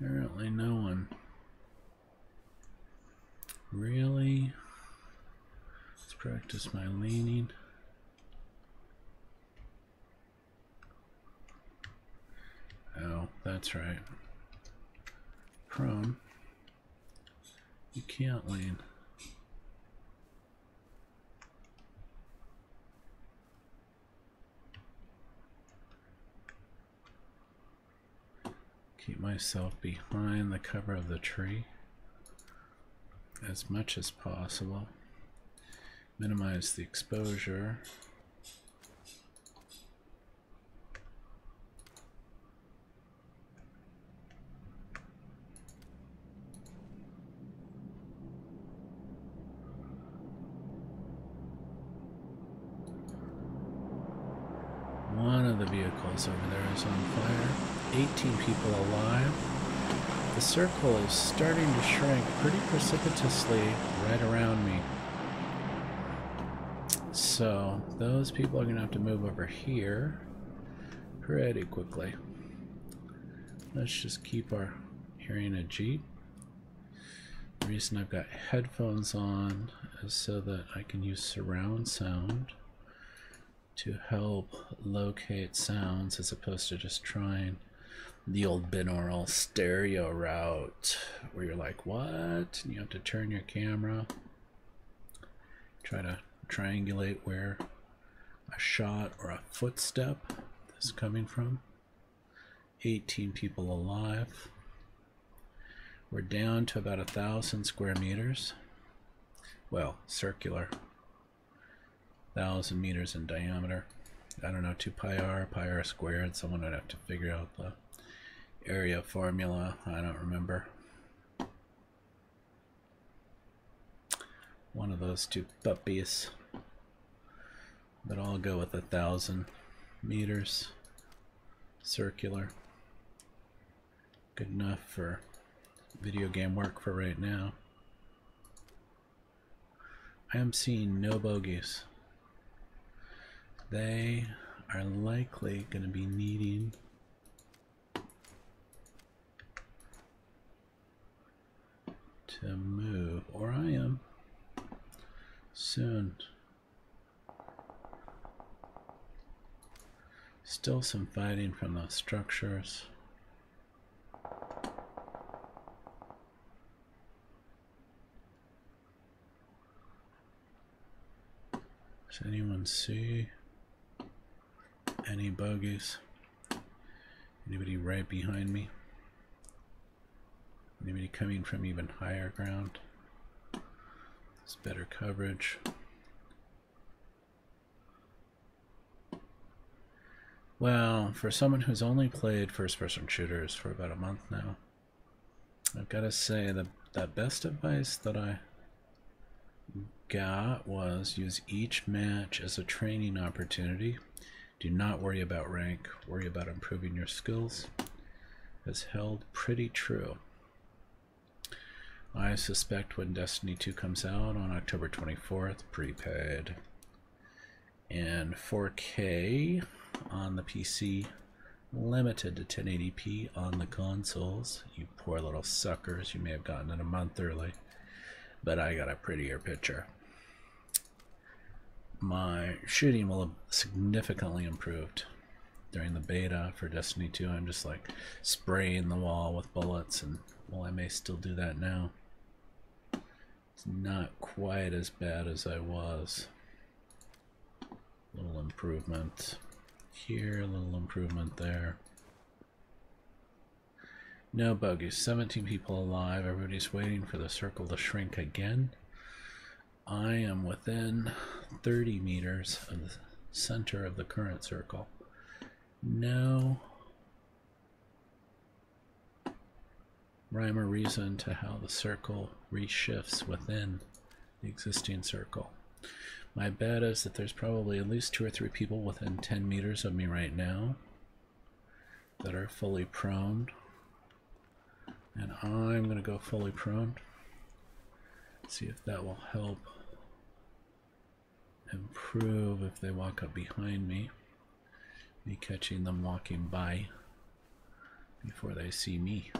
Apparently no one. Really? Let's practice my leaning. that's right. Prone. You can't lean. Keep myself behind the cover of the tree as much as possible. Minimize the exposure. One of the vehicles over there is on fire. 18 people alive. The circle is starting to shrink pretty precipitously right around me. So those people are going to have to move over here pretty quickly. Let's just keep our hearing a Jeep. The reason I've got headphones on is so that I can use surround sound to help locate sounds as opposed to just trying the old binaural stereo route where you're like, what? And you have to turn your camera, try to triangulate where a shot or a footstep is coming from. 18 people alive. We're down to about 1,000 square meters. Well, circular. 1,000 meters in diameter. I don't know, 2 pi r squared. Someone would have to figure out the area formula. I don't remember. One of those two puppies. But I'll go with 1,000 meters circular. Good enough for video game work for right now. I am seeing no bogeys. They are likely going to be needing to move, or I am soon. Still some fighting from those structures. Does anyone see any bogeys? Anybody right behind me? Anybody coming from even higher ground? It's better coverage. Well, for someone who's only played first-person shooters for about a month now, I've got to say that the best advice that I got was use each match as a training opportunity. Do not worry about rank, worry about improving your skills. Has held pretty true. I suspect when Destiny 2 comes out on October 24th, prepaid, and 4K on the PC, limited to 1080p on the consoles. You poor little suckers, you may have gotten it a month early, but I got a prettier picture. My shooting will have significantly improved during the beta for Destiny 2. I'm just like spraying the wall with bullets, and well, I may still do that now. It's not quite as bad as I was. Little improvement here, a little improvement there. No bogeys. 17 people alive. Everybody's waiting for the circle to shrink again. I am within 30 meters of the center of the current circle. No rhyme or reason to how the circle reshifts within the existing circle. My bet is that there's probably at least 2 or 3 people within 10 meters of me right now that are fully prone. And I'm going to go fully prone. See if that will help improve if they walk up behind me. Me catching them walking by before they see me.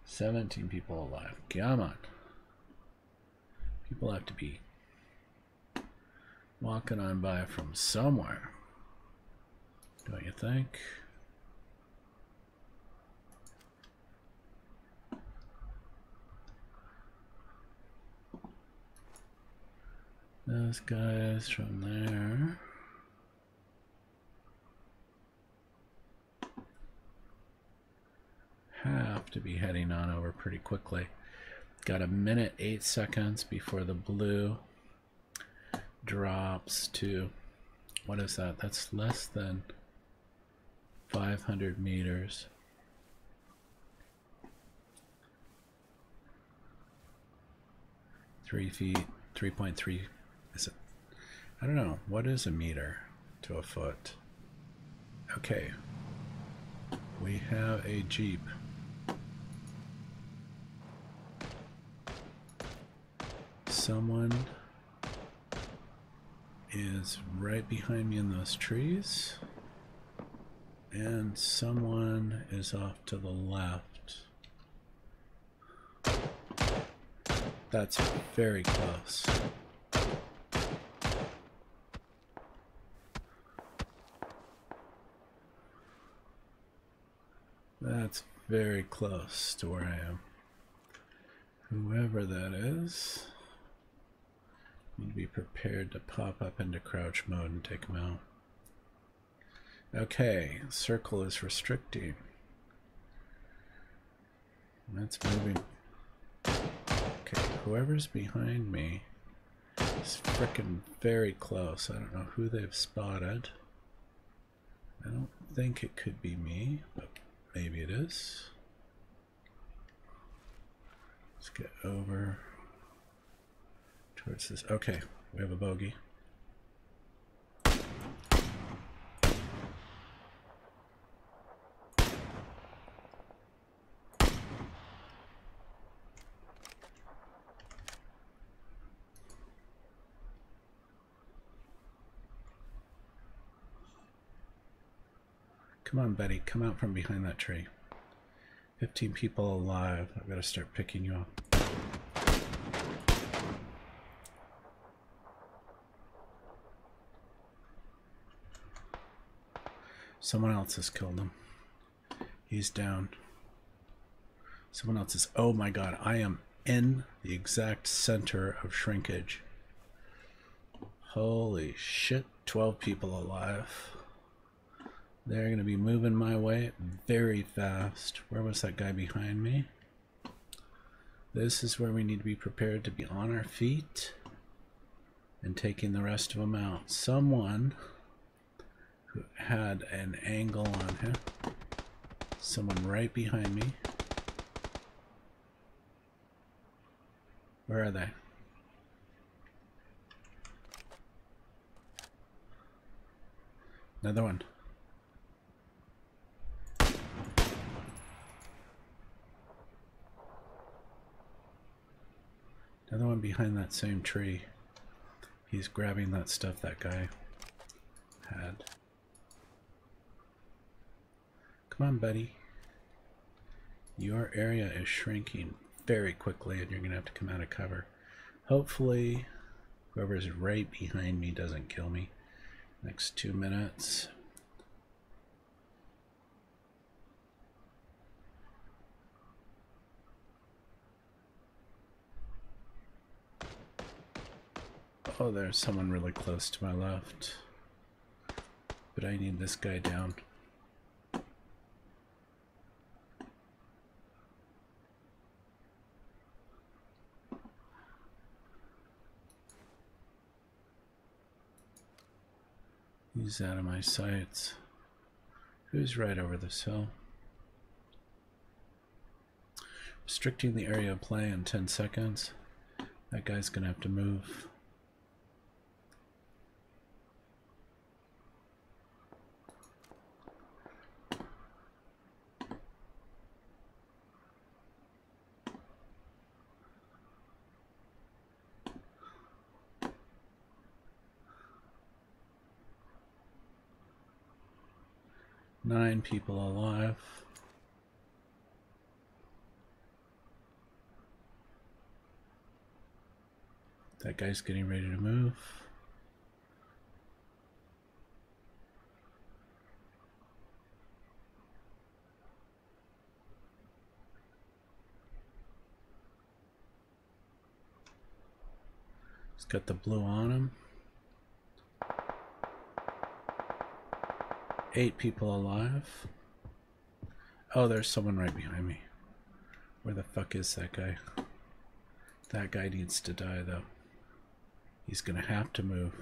17 people alive. Come on. People have to be walking on by from somewhere. Don't you think? Those guys from there. Have to be heading on over pretty quickly. Got a minute 8 seconds before the blue drops to, what is that? That's less than 500 meters. Three feet, 3.3. Is it? I don't know. What is a meter to a foot? Okay. We have a Jeep. Someone is right behind me in those trees, and someone is off to the left. That's very close. That's very close to where I am. Whoever that is, need to be prepared to pop up into crouch mode and take them out. Okay, circle is restricting. That's moving. Okay, whoever's behind me is frickin' very close. I don't know who they've spotted. I don't think it could be me, but maybe it is. Let's get over towards this. Okay, we have a bogey. Come on, Betty, come out from behind that tree. 15 people alive. I've got to start picking you up. Someone else has killed him. He's down. Someone else is... Oh my god, I am in the exact center of shrinkage. Holy shit, 12 people alive. They're going to be moving my way very fast. Where was that guy behind me? This is where we need to be prepared to be on our feet and taking the rest of them out. Someone who had an angle on him. Someone right behind me. Where are they? Another one. Another one behind that same tree. He's grabbing that stuff that guy had. Come on, buddy. Your area is shrinking very quickly and you're going to have to come out of cover. Hopefully, whoever's right behind me doesn't kill me. Next 2 minutes. Oh, there's someone really close to my left. But I need this guy down. He's out of my sights. Who's right over this hill? Restricting the area of play in 10 seconds. That guy's gonna have to move. Nine people alive. That guy's getting ready to move. He's got the blue on him. 8 people alive. Oh, there's someone right behind me. Where the fuck is that guy? That guy needs to die, though. He's gonna have to move.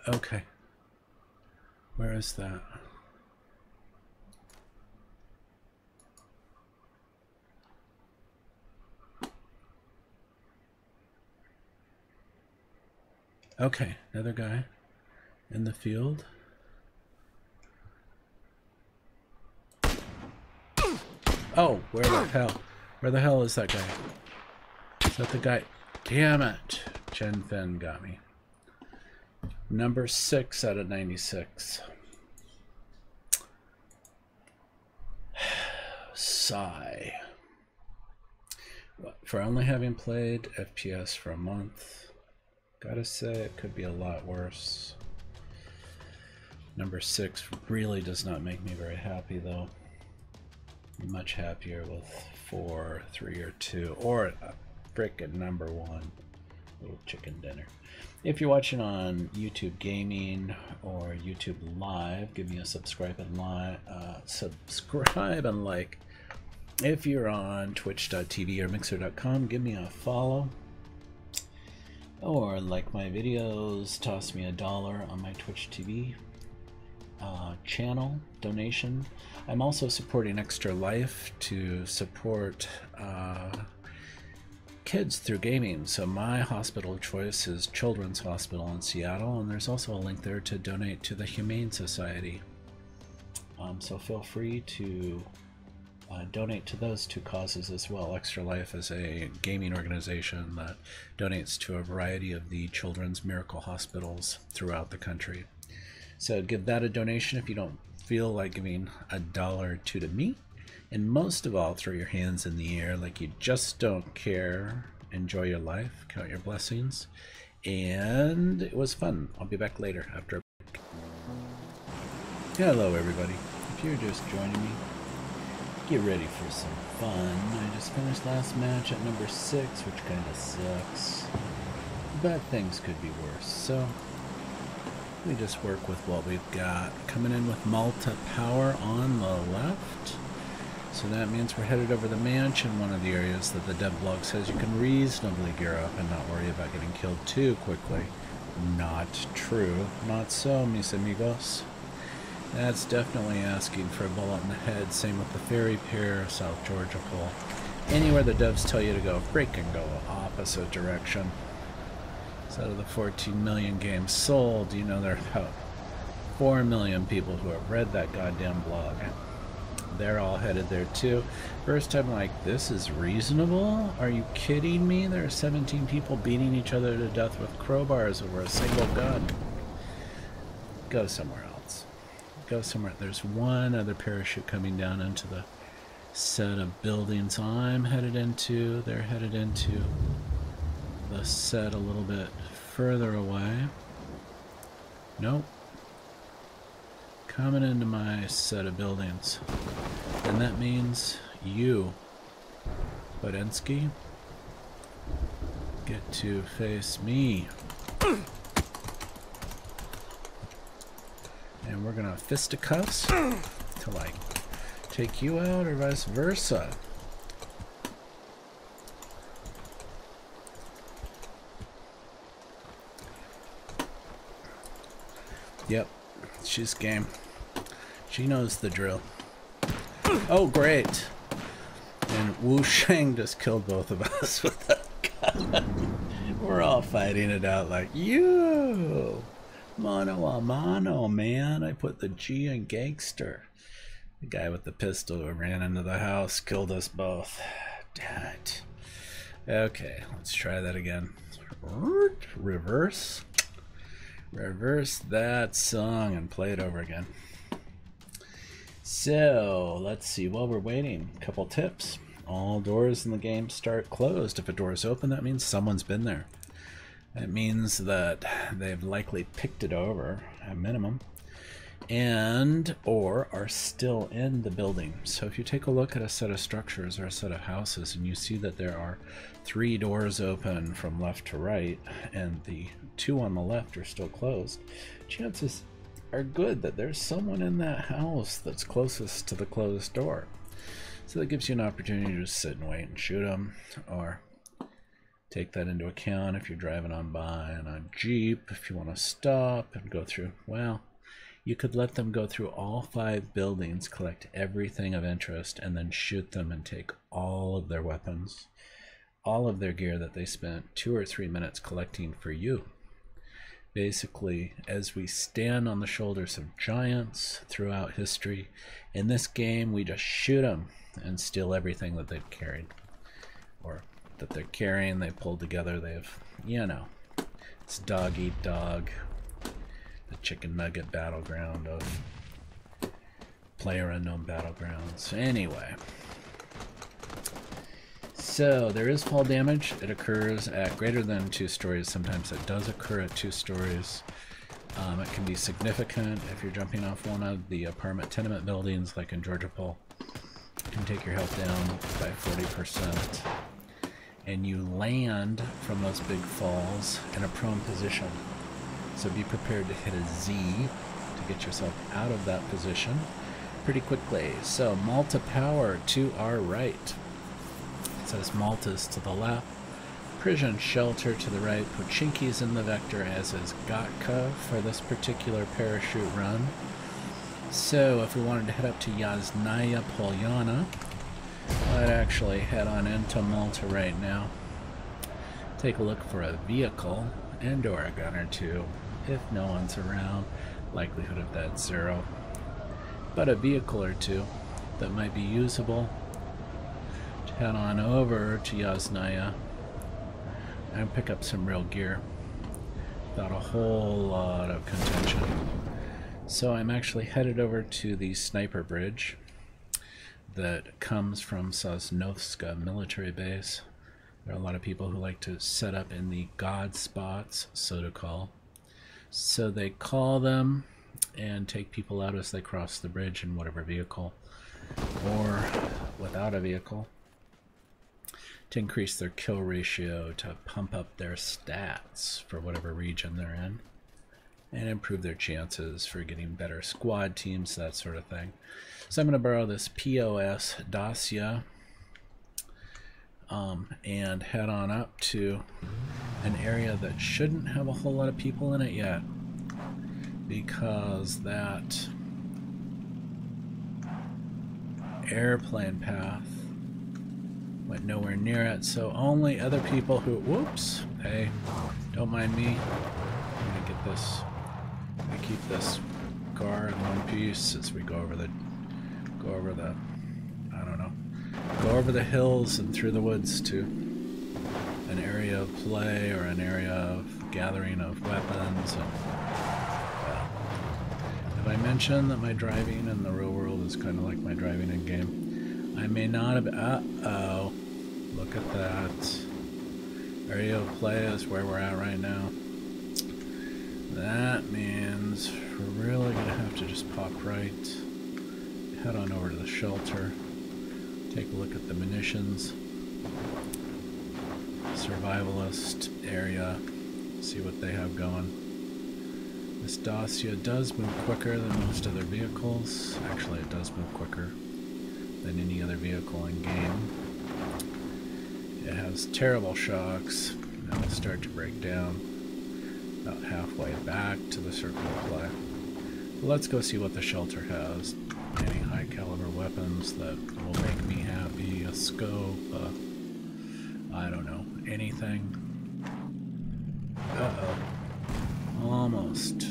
Okay. Where is that? Okay, another guy in the field. Oh, where the hell? Where the hell is that guy? Is that the guy? Damn it. Chen Fen got me. Number 6 out of 96. Sigh. For only having played FPS for a month, gotta say it could be a lot worse. Number 6 really does not make me very happy, though. Much happier with 4, 3, or 2, or a frickin' number 1. Little chicken dinner. If you're watching on YouTube Gaming or YouTube Live, give me a subscribe and like. If you're on twitch.tv or mixer.com, give me a follow. Or like my videos, toss me $1 on my Twitch TV channel donation. I'm also supporting Extra Life to support kids through gaming. So my hospital of choice is Children's Hospital in Seattle, and there's also a link there to donate to the Humane Society. So feel free to donate to those 2 causes as well. Extra Life is a gaming organization that donates to a variety of the children's miracle hospitals throughout the country. So give that a donation if you don't feel like giving $1 or 2 to me. And most of all, throw your hands in the air like you just don't care. Enjoy your life, count your blessings. And it was fun. I'll be back later after a break. Hello everybody. If you're just joining me, get ready for some fun. I just finished last match at number 6, which kind of sucks. But things could be worse, so we just work with what we've got. Coming in with Malta Power on the left. So that means we're headed over the mansion, one of the areas that the dev blog says you can reasonably gear up and not worry about getting killed too quickly. Not true. Not so, mis amigos. That's definitely asking for a bullet in the head. Same with the Ferry Pier, South Georgia Pole. Anywhere the devs tell you to go, freaking go opposite direction. So out of the 14 million games sold, you know there are about 4 million people who have read that goddamn blog. They're all headed there too. First time like, this is reasonable? Are you kidding me? There are 17 people beating each other to death with crowbars over a single gun. Go somewhere else. Go somewhere. There's one other parachute coming down into the set of buildings I'm headed into. They're headed into the set a little bit further away. Nope. Coming into my set of buildings. And that means you, Bodensky, get to face me. And we're gonna fisticuffs to like take you out or vice versa. Yep, she's game. She knows the drill. Oh, great. And Wu Shang just killed both of us with that gun. We're all fighting it out like, you! Mano a mano, man. I put the G in gangster. The guy with the pistol who ran into the house killed us both. Damn it. Okay, let's try that again. Reverse. Reverse that song and play it over again. So let's see, while we're waiting, a couple tips. All doors in the game start closed. If a door is open, that means someone's been there. That means that they've likely picked it over at minimum, and or are still in the building. So if you take a look at a set of structures or a set of houses and you see that there are 3 doors open from left to right and the 2 on the left are still closed, chances are good that there's someone in that house that's closest to the closed door. So that gives you an opportunity to just sit and wait and shoot them, or take that into account if you're driving on by in a Jeep. If you want to stop and go through, well, you could let them go through all 5 buildings, collect everything of interest, and then shoot them and take all of their weapons, all of their gear that they spent 2 or 3 minutes collecting for you. Basically, as we stand on the shoulders of giants throughout history, in this game we just shoot them and steal everything that they've carried, or that they're carrying, they pulled together, they've, you know, it's dog eat dog, the chicken nugget battleground of PlayerUnknown Battlegrounds. Anyway, so there is fall damage. It occurs at greater than 2 stories. Sometimes it does occur at 2 stories. It can be significant if you're jumping off one of the apartment tenement buildings like in Georgia Pole. It can take your health down by 40%. And you land from those big falls in a prone position. So be prepared to hit a Z to get yourself out of that position pretty quickly. So Malta Power to our right. It says Malta's to the left. Prison Shelter to the right. Pochinki's in the vector, as is Gatka for this particular parachute run. So if we wanted to head up to Yasnaya Polyana, I'd actually head on into Malta right now. Take a look for a vehicle and or a gun or two. If no one's around, likelihood of that 0. But a vehicle or two that might be usable. Head on over to Yasnaya and pick up some real gear without a whole lot of contention. So I'm actually headed over to the sniper bridge that comes from Sosnovska military base. There are a lot of people who like to set up in the God spots, so to call. So they call them and take people out as they cross the bridge in whatever vehicle or without a vehicle, to increase their kill ratio, to pump up their stats for whatever region they're in, and improve their chances for getting better squad teams, that sort of thing. So I'm going to borrow this POS Dacia and head on up to an area that shouldn't have a whole lot of people in it yet, because that airplane path went nowhere near it. So only other people who, whoops, hey, don't mind me. I'm gonna get this, I keep this car in one piece as we go over the, I don't know, go over the hills and through the woods to an area of play or an area of gathering of weapons. And have I mentioned that my driving in the real world is kind of like my driving in game? I may not have, uh-oh, look at that. Area of play is where we're at right now. That means we're really gonna have to just pop right, head on over to the shelter, take a look at the munitions, survivalist area, see what they have going. This Dacia does move quicker than most other vehicles. Actually, it does move quicker than any other vehicle in game. It has terrible shocks. It'll start to break down about halfway back to the circle of play. Let's go see what the shelter has. Any high caliber weapons that will make me happy, a scope, I don't know, anything. Uh-oh. Almost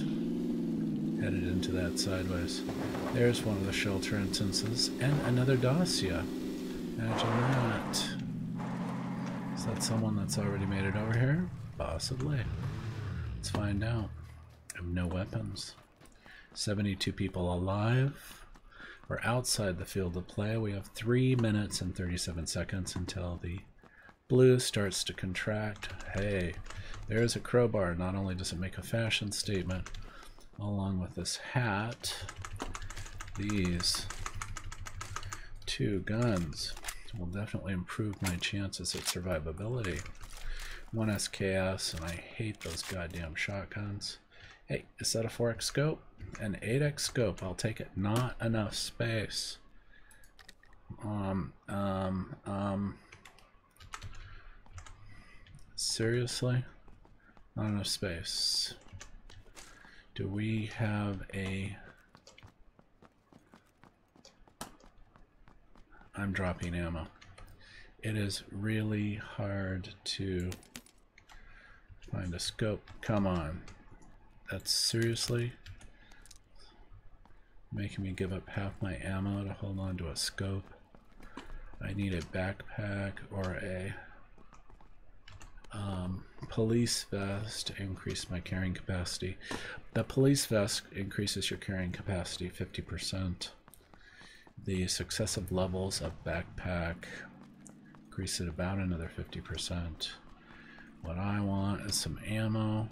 headed into that sideways. There's one of the shelter instances, and another Dacia. Imagine that. Is that someone that's already made it over here? Possibly. Let's find out. I have no weapons. 72 people alive. We're outside the field of play. We have 3 minutes and 37 seconds until the blue starts to contract. Hey, there's a crowbar. Not only does it make a fashion statement, along with this hat, these 2 guns will definitely improve my chances at survivability. 1 SKS, and I hate those goddamn shotguns. Hey, is that a 4x scope? An 8x scope, I'll take it. Not enough space. Seriously? Not enough space. Do we have a... I'm dropping ammo. It is really hard to find a scope. Come on. That's seriously making me give up half my ammo to hold on to a scope. I need a backpack or a police vest to increase my carrying capacity. The police vest increases your carrying capacity 50%. The successive levels of backpack increase it about another 50%. What I want is some ammo,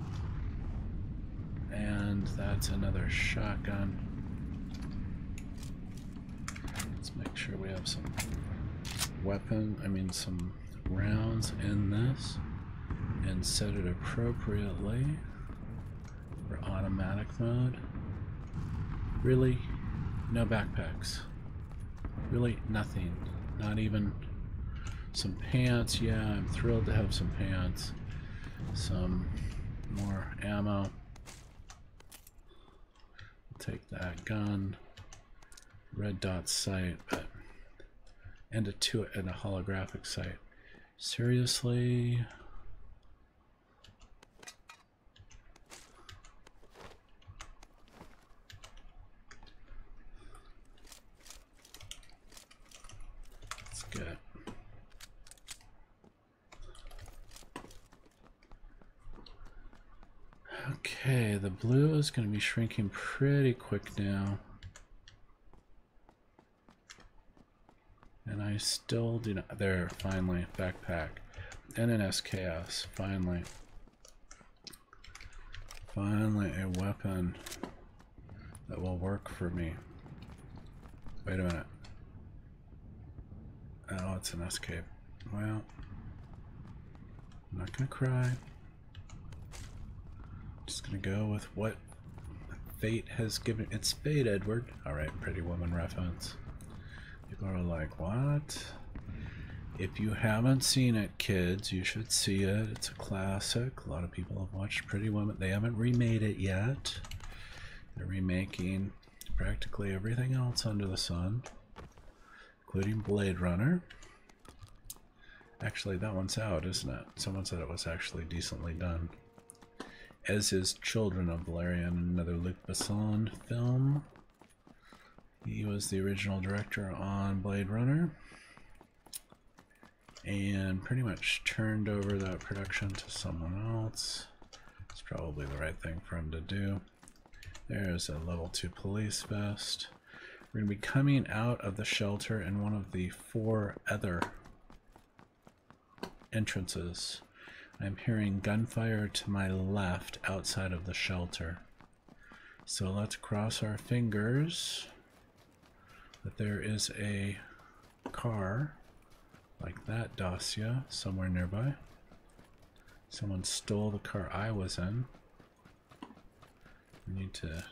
and that's another shotgun. Let's make sure we have some some rounds in this, and set it appropriately for automatic mode. Really, no backpacks. Really nothing. Not even some pants. Yeah, I'm thrilled to have some pants. Some more ammo. Take that gun. Red dot sight, but and a holographic sight. Seriously? Let's get okay, the blue is going to be shrinking pretty quick now. And I still do not. There, finally, backpack. And an SKS, finally. Finally, a weapon that will work for me. Wait a minute. Oh, it's an escape. Well, I'm not gonna cry. Just gonna go with what fate has given. It's fate, Edward. Alright, Pretty Woman reference. People are like, what? If you haven't seen it, kids, you should see it. It's a classic. A lot of people have watched Pretty Woman. They haven't remade it yet. They're remaking practically everything else under the sun, including Blade Runner. Actually, that one's out, isn't it? Someone said it was actually decently done. As is Children of Valerian, another Luc Besson film. He was the original director on Blade Runner and pretty much turned over that production to someone else. It's probably the right thing for him to do. There's a level 2 police vest. We're going to be coming out of the shelter in one of the 4 other entrances. I'm hearing gunfire to my left outside of the shelter. So let's cross our fingers that there is a car like that Dacia somewhere nearby. Someone stole the car I was in. We need to...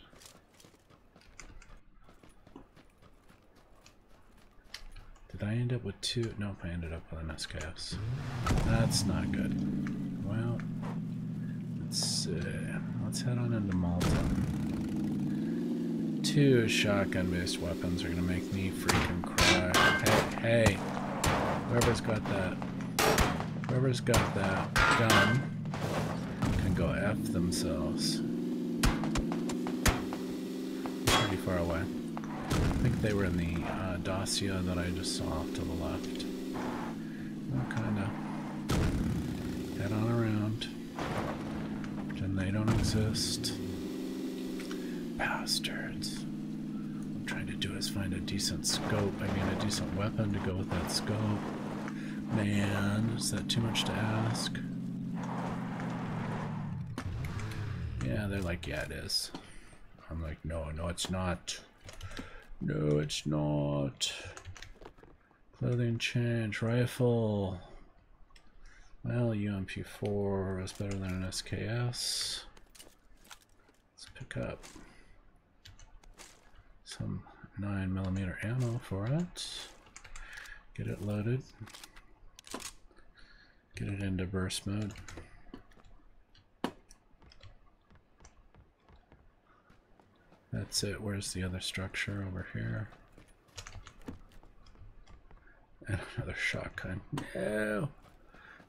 Did I end up with 2? Nope, I ended up with an SKS. That's not good. Well, let's head on into Malta. 2 shotgun-based weapons are gonna make me freaking cry. Hey, whoever's got that gun can go F themselves. Pretty far away. I think they were in the Dacia that I just saw off to the left. We'll kinda head on around. Pretend they don't exist. Bastards. I'm trying to do is find a decent scope. I mean, a decent weapon to go with that scope. Man, is that too much to ask? Yeah, they're like, yeah, it is. I'm like, no, it's not. No, it's not. Clothing change, rifle. Well, UMP4 is better than an SKS. Let's pick up some 9mm ammo for it. Get it loaded. Get it into burst mode. That's it. Where's the other structure? Over here. And another shotgun. No!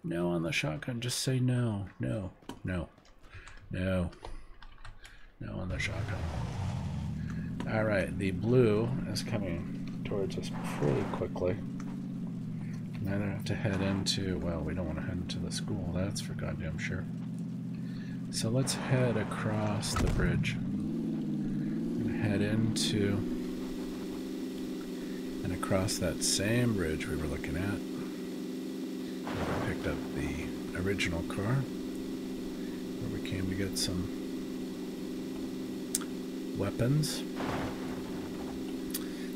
No on the shotgun. Just say no. No. No. No. No on the shotgun. Alright, the blue is coming towards us pretty quickly. I don't have to head into, well, we don't want to head into the school, that's for goddamn sure. So let's head across the bridge. Head into and across that same bridge we were looking at. We picked up the original car where we came to get some weapons.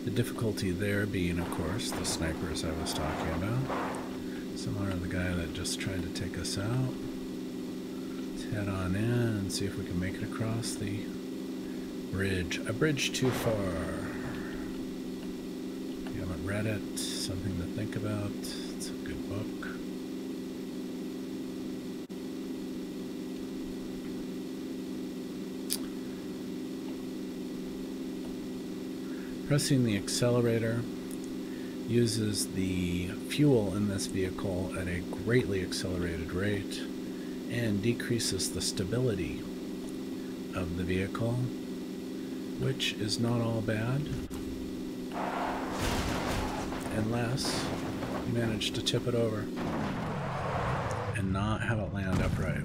The difficulty there being, of course, the snipers I was talking about. Similar to the guy that just tried to take us out. Let's head on in and see if we can make it across the bridge. A bridge too far. If you haven't read it, something to think about. It's a good book. Pressing the accelerator uses the fuel in this vehicle at a greatly accelerated rate and decreases the stability of the vehicle, which is not all bad, unless you manage to tip it over and not have it land upright.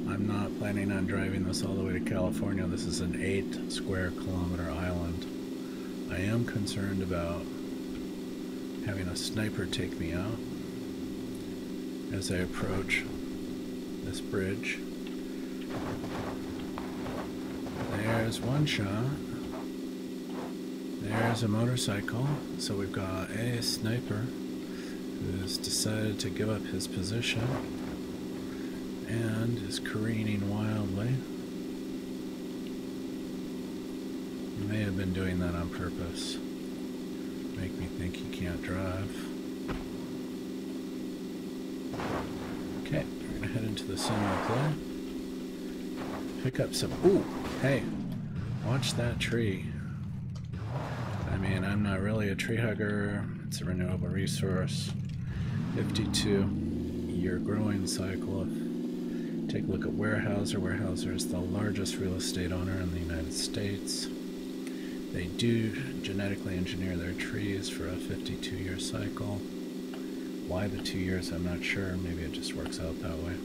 I'm not planning on driving this all the way to California. This is an 8 square kilometer island. I am concerned about having a sniper take me out as I approach this bridge. There's one shot. There's a motorcycle. So we've got a sniper who's decided to give up his position and is careening wildly. He may have been doing that on purpose. Make me think he can't drive. Okay, we're gonna head into the center of play. Pick up some, ooh, hey, watch that tree. I mean, I'm not really a tree hugger. It's a renewable resource. 52-year growing cycle. Take a look at Weyerhaeuser. Weyerhaeuser is the largest real estate owner in the United States. They do genetically engineer their trees for a 52-year cycle. Why the 2 years, I'm not sure. Maybe it just works out that way.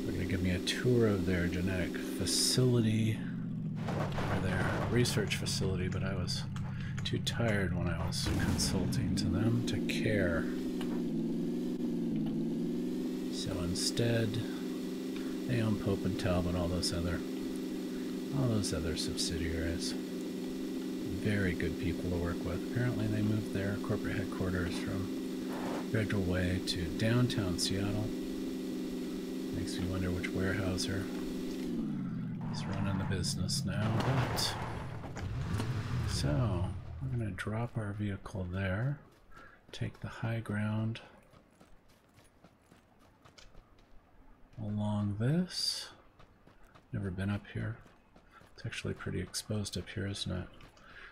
They're going to give me a tour of their genetic facility, or their research facility, but I was too tired when I was consulting to them to care. So instead, they own Pope and Talbot, all those other subsidiaries. Very good people to work with. Apparently they moved their corporate headquarters from Federal Way to downtown Seattle. Makes me wonder which Weyerhaeuser is running the business now. But so we're going to drop our vehicle there, take the high ground along this. Never been up here. It's actually pretty exposed up here, isn't it?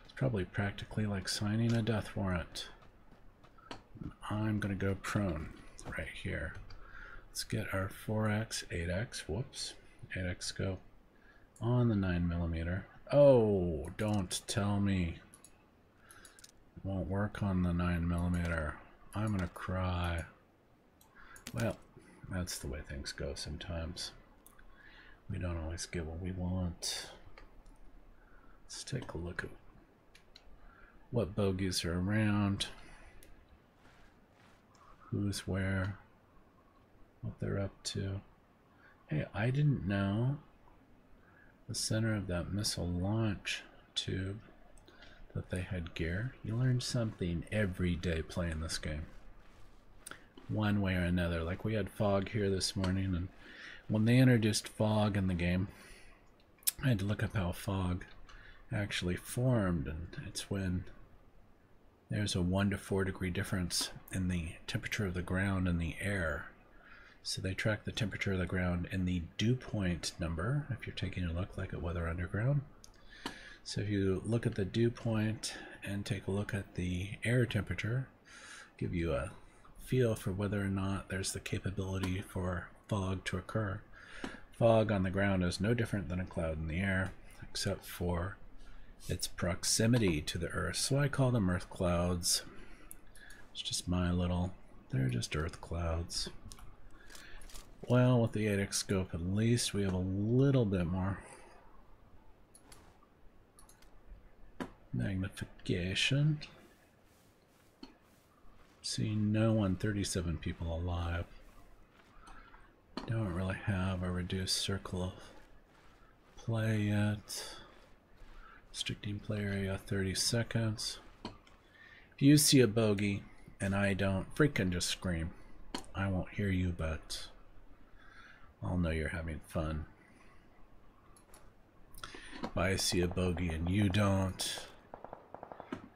It's probably practically like signing a death warrant. I'm gonna go prone right here. Let's get our 4x, 8x, whoops, 8x scope on the 9mm. Oh, don't tell me it won't work on the 9mm. I'm gonna cry. Well, that's the way things go sometimes. We don't always get what we want. Let's take a look at what bogeys are around, who's where, what they're up to. Hey, I didn't know the center of that missile launch tube that they had gear. You learn something every day playing this game, one way or another. Like we had fog here this morning, and when they introduced fog in the game, I had to look up how fog actually formed, and it's when there's a 1 to 4 degree difference in the temperature of the ground and the air. So they track the temperature of the ground in the dew point number, if you're taking a look like at Weather Underground. So if you look at the dew point and take a look at the air temperature, give you a feel for whether or not there's the capability for fog to occur. Fog on the ground is no different than a cloud in the air, except for its proximity to the Earth. So I call them Earth clouds. It's just they're just Earth clouds. Well, with the 8x scope, at least we have a little bit more magnification. Seeing no one, 37 people alive. Don't really have a reduced circle of play yet. Restricting play area 30 seconds. If you see a bogey and I don't, freaking just scream. I won't hear you, but I'll know you're having fun. If I see a bogey and you don't,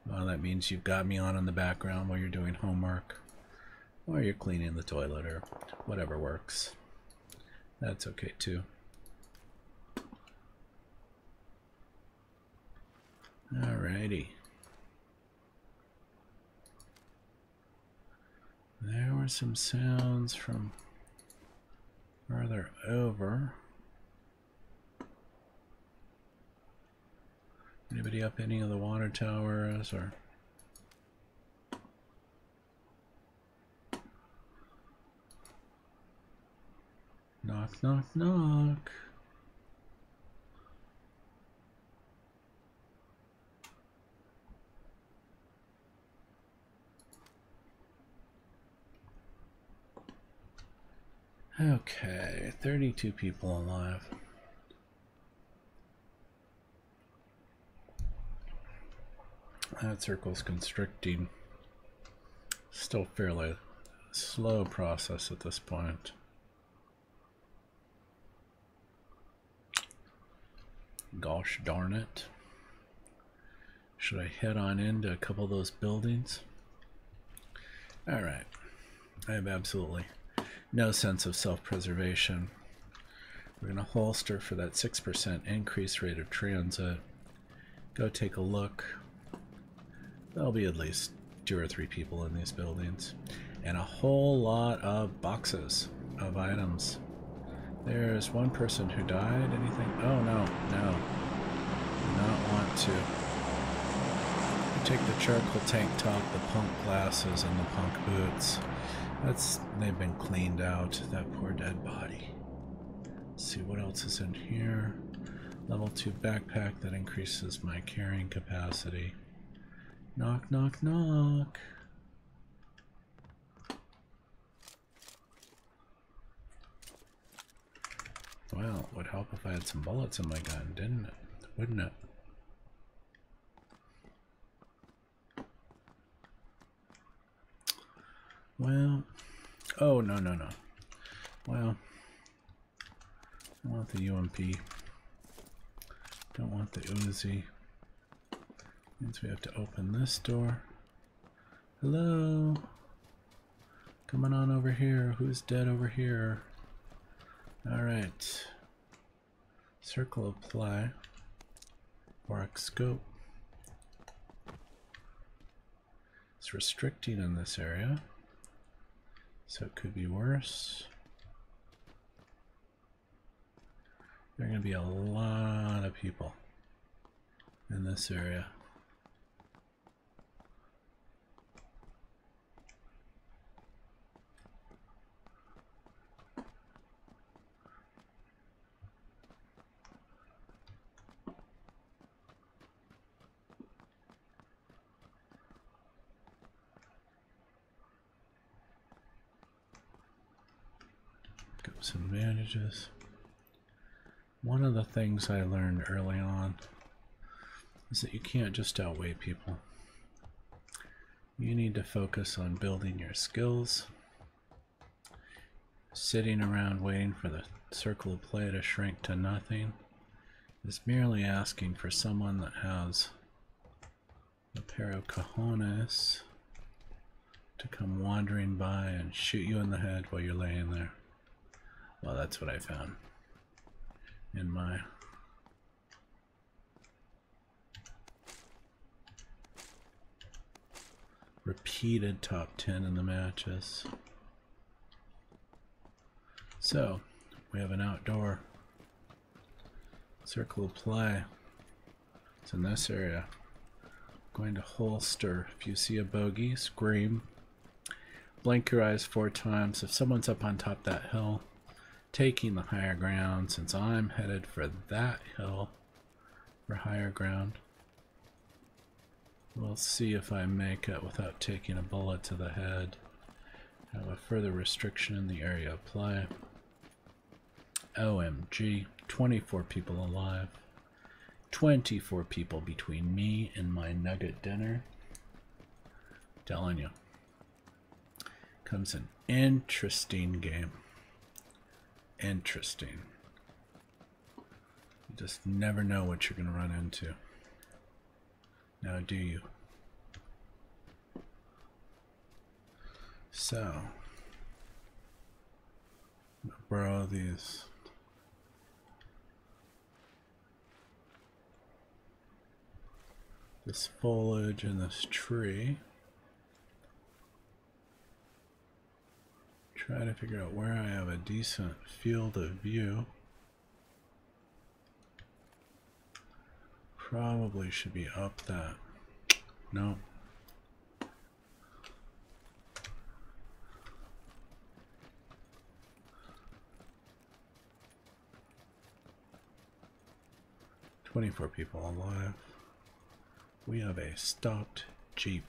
well, that means you've got me on in the background while you're doing homework, or you're cleaning the toilet, or whatever works. That's okay too. Alrighty. There were some sounds from further over. Anybody up any of the water towers or? Knock, knock, knock. Okay, 32 people alive. That circle's constricting. Still fairly slow process at this point. Gosh darn it. Should I head on into a couple of those buildings? Alright. I have absolutely no sense of self-preservation. We're going to holster for that 6% increase rate of transit. Go take a look. There'll be at least 2 or 3 people in these buildings. And a whole lot of boxes of items. There's one person who died. Anything? Oh, no. No. Do not want to. You take the charcoal tank top, the punk glasses, and the punk boots. They've been cleaned out. That poor dead body. Let's see what else is in here. Level 2 backpack that increases my carrying capacity. Knock, knock, knock. Well, it would help if I had some bullets in my gun, didn't it? Wouldn't it? Well, oh, no, no, no. Well, I want the UMP. Don't want the Uzi. Means we have to open this door. Hello? Coming on over here. Who's dead over here? Alright. Circle apply. Bark scope. It's restricting in this area, so it could be worse. There are going to be a lot of people in this area. some advantages. One of the things I learned early on is that you can't just outweigh people. You need to focus on building your skills. Sitting around waiting for the circle of play to shrink to nothing is merely asking for someone that has a pair of cojones to come wandering by and shoot you in the head while you're laying there. Well, that's what I found in my repeated top 10 in the matches. So, we have an outdoor circle of play. It's in this area. Going to holster. If you see a bogey, scream. Blink your eyes 4 times. If someone's up on top of that hill, taking the higher ground, since I'm headed for that hill for higher ground, we'll see if I make it without taking a bullet to the head. Have a further restriction in the area of play. OMG, 24 people alive. 24 people between me and my nugget dinner. Telling you. Comes an interesting game. Interesting. You just never know what you're going to run into. Now, do you? So, I'm gonna borrow these. This foliage and this tree. Try to figure out where I have a decent field of view. Probably should be up that. No. "24 people alive. We have a stopped Jeep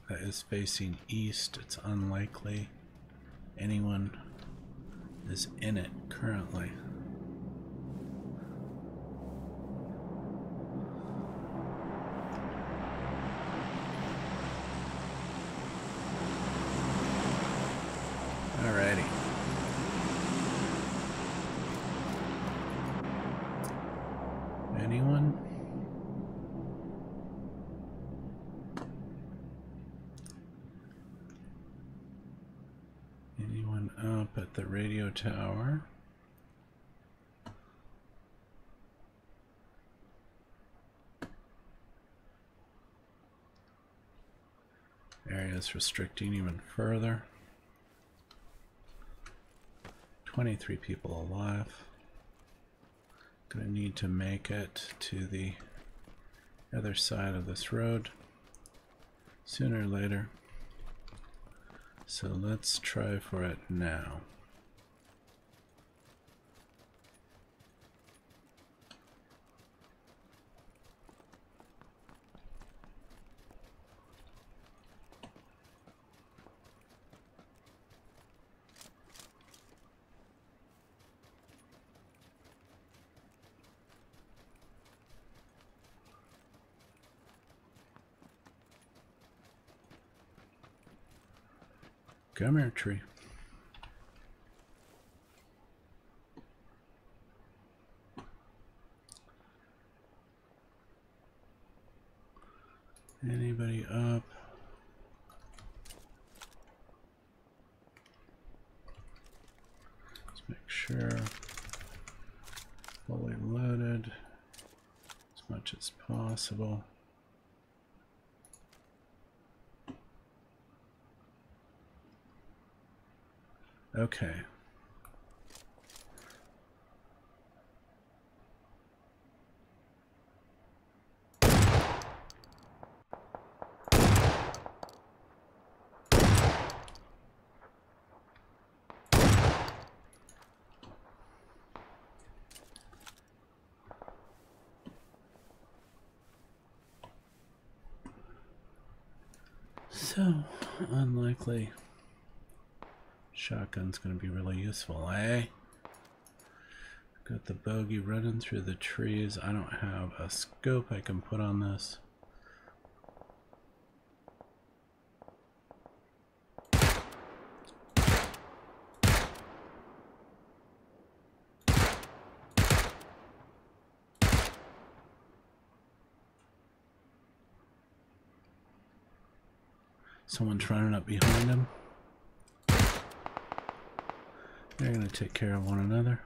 that is facing east. It's unlikely anyone is in it currently. Alrighty. Anyone? Anyone up at the radio tower? Area's restricting even further. 23 people alive. Gonna need to make it to the other side of this road sooner or later. So let's try for it now. Come here, tree. Anybody up? Let's make sure. Fully loaded as much as possible. Okay. So, unlikely Shotgun's going to be really useful, eh? Got the bogey running through the trees. I don't have a scope I can put on this. Someone's running up behind him. They're going to take care of one another.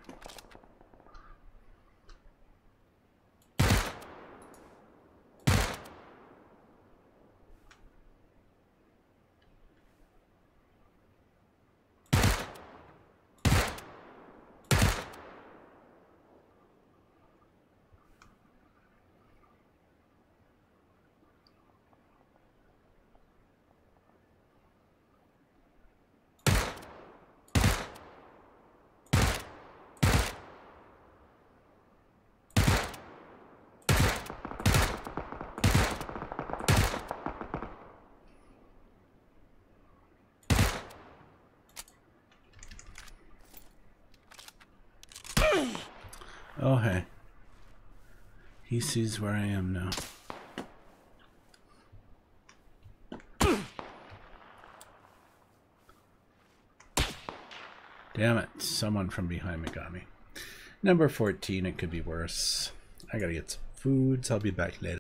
Oh, hey. He sees where I am now. Damn it. Someone from behind me got me. Number 14, it could be worse. I gotta get some food, so I'll be back later.